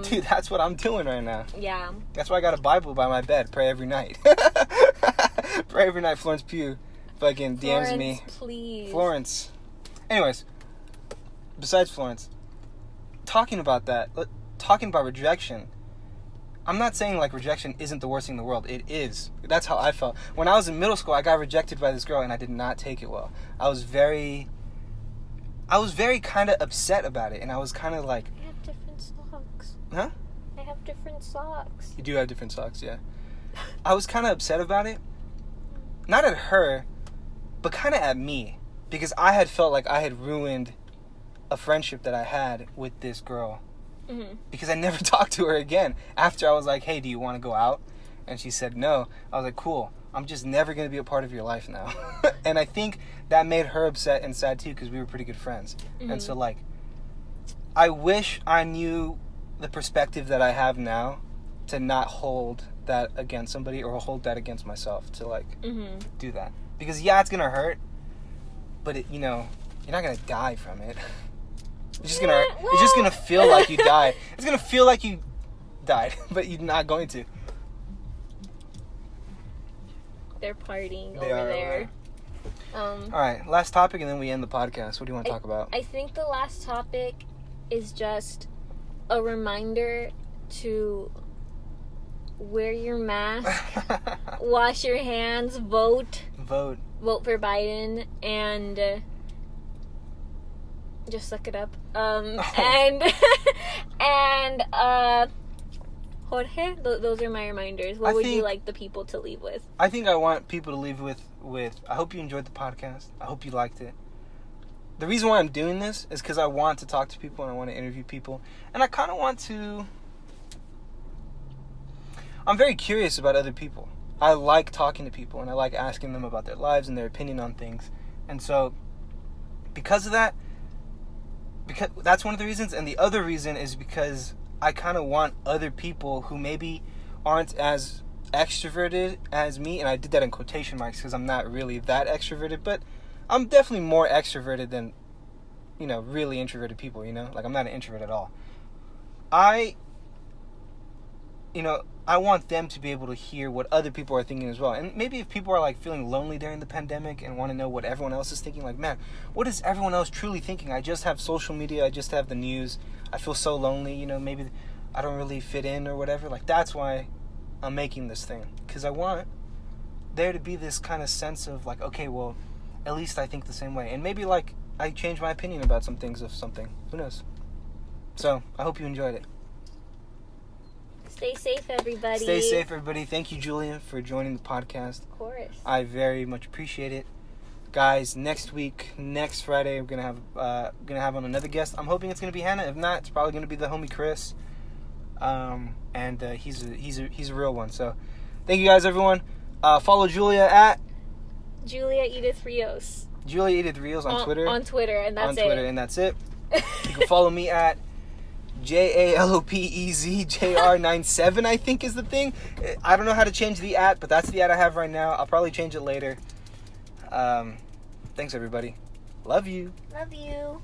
Dude, that's what I'm doing right now. Yeah. That's why I got a Bible by my bed. Pray every night. Pray every night. Florence Pugh fucking DMs me. Please. Florence. Anyways, besides Florence, talking about rejection. I'm not saying, like, rejection isn't the worst thing in the world. It is. That's how I felt. When I was in middle school, I got rejected by this girl, and I did not take it well. I was very kind of upset about it, and I was kind of like... I have different socks. Huh? I have different socks. You do have different socks, yeah. I was kind of upset about it. Not at her, but kind of at me. Because I had felt like I had ruined a friendship that I had with this girl. Mm-hmm. Because I never talked to her again. After I was like, hey, do you want to go out? And she said no. I was like, cool. I'm just never going to be a part of your life now. And I think that made her upset and sad too because we were pretty good friends. Mm-hmm. And so, like, I wish I knew the perspective that I have now to not hold that against somebody or hold that against myself to, like, do that. Because, yeah, it's going to hurt. But, you're not going to die from it. It's just gonna feel like you died. It's gonna feel like you died, but you're not going to. They're partying over there. All right, last topic, and then we end the podcast. What do you want to talk about? I think the last topic is just a reminder to wear your mask, wash your hands, vote for Biden, and just suck it up. And Jorge, those are my reminders. What would you like the people to leave with? I think I want people to leave with I hope you enjoyed the podcast. I hope you liked it. The reason why I'm doing this is because I want to talk to people and I want to interview people. And I kind of want to... I'm very curious about other people. I like talking to people and I like asking them about their lives and their opinion on things. And so, because of that, because that's one of the reasons, and the other reason is because I kind of want other people who maybe aren't as extroverted as me, and I did that in quotation marks because I'm not really that extroverted, but I'm definitely more extroverted than, really introverted people, like I'm not an introvert at all. I want them to be able to hear what other people are thinking as well. And maybe if people are, like, feeling lonely during the pandemic and want to know what everyone else is thinking, like, man, what is everyone else truly thinking? I just have social media. I just have the news. I feel so lonely. Maybe I don't really fit in or whatever. Like, that's why I'm making this thing. Because I want there to be this kind of sense of, like, okay, well, at least I think the same way. And maybe, like, I change my opinion about some things of something. Who knows? So, I hope you enjoyed it. Stay safe, everybody. Stay safe, everybody. Thank you, Julia, for joining the podcast. Of course. I very much appreciate it. Guys, next Friday, we're gonna have on another guest. I'm hoping it's gonna be Hannah. If not, it's probably gonna be the homie Chris. And he's a real one. So, thank you guys, everyone. Follow Julia at Julia Edith Rios. Julia Edith Rios on Twitter. On Twitter, and that's it. On Twitter, and that's it. You can follow me at JALOPEZJR97, I think is the thing. I don't know how to change the @ but that's the @ I have right now. I'll probably change it later. Thanks, everybody. Love you. Love you.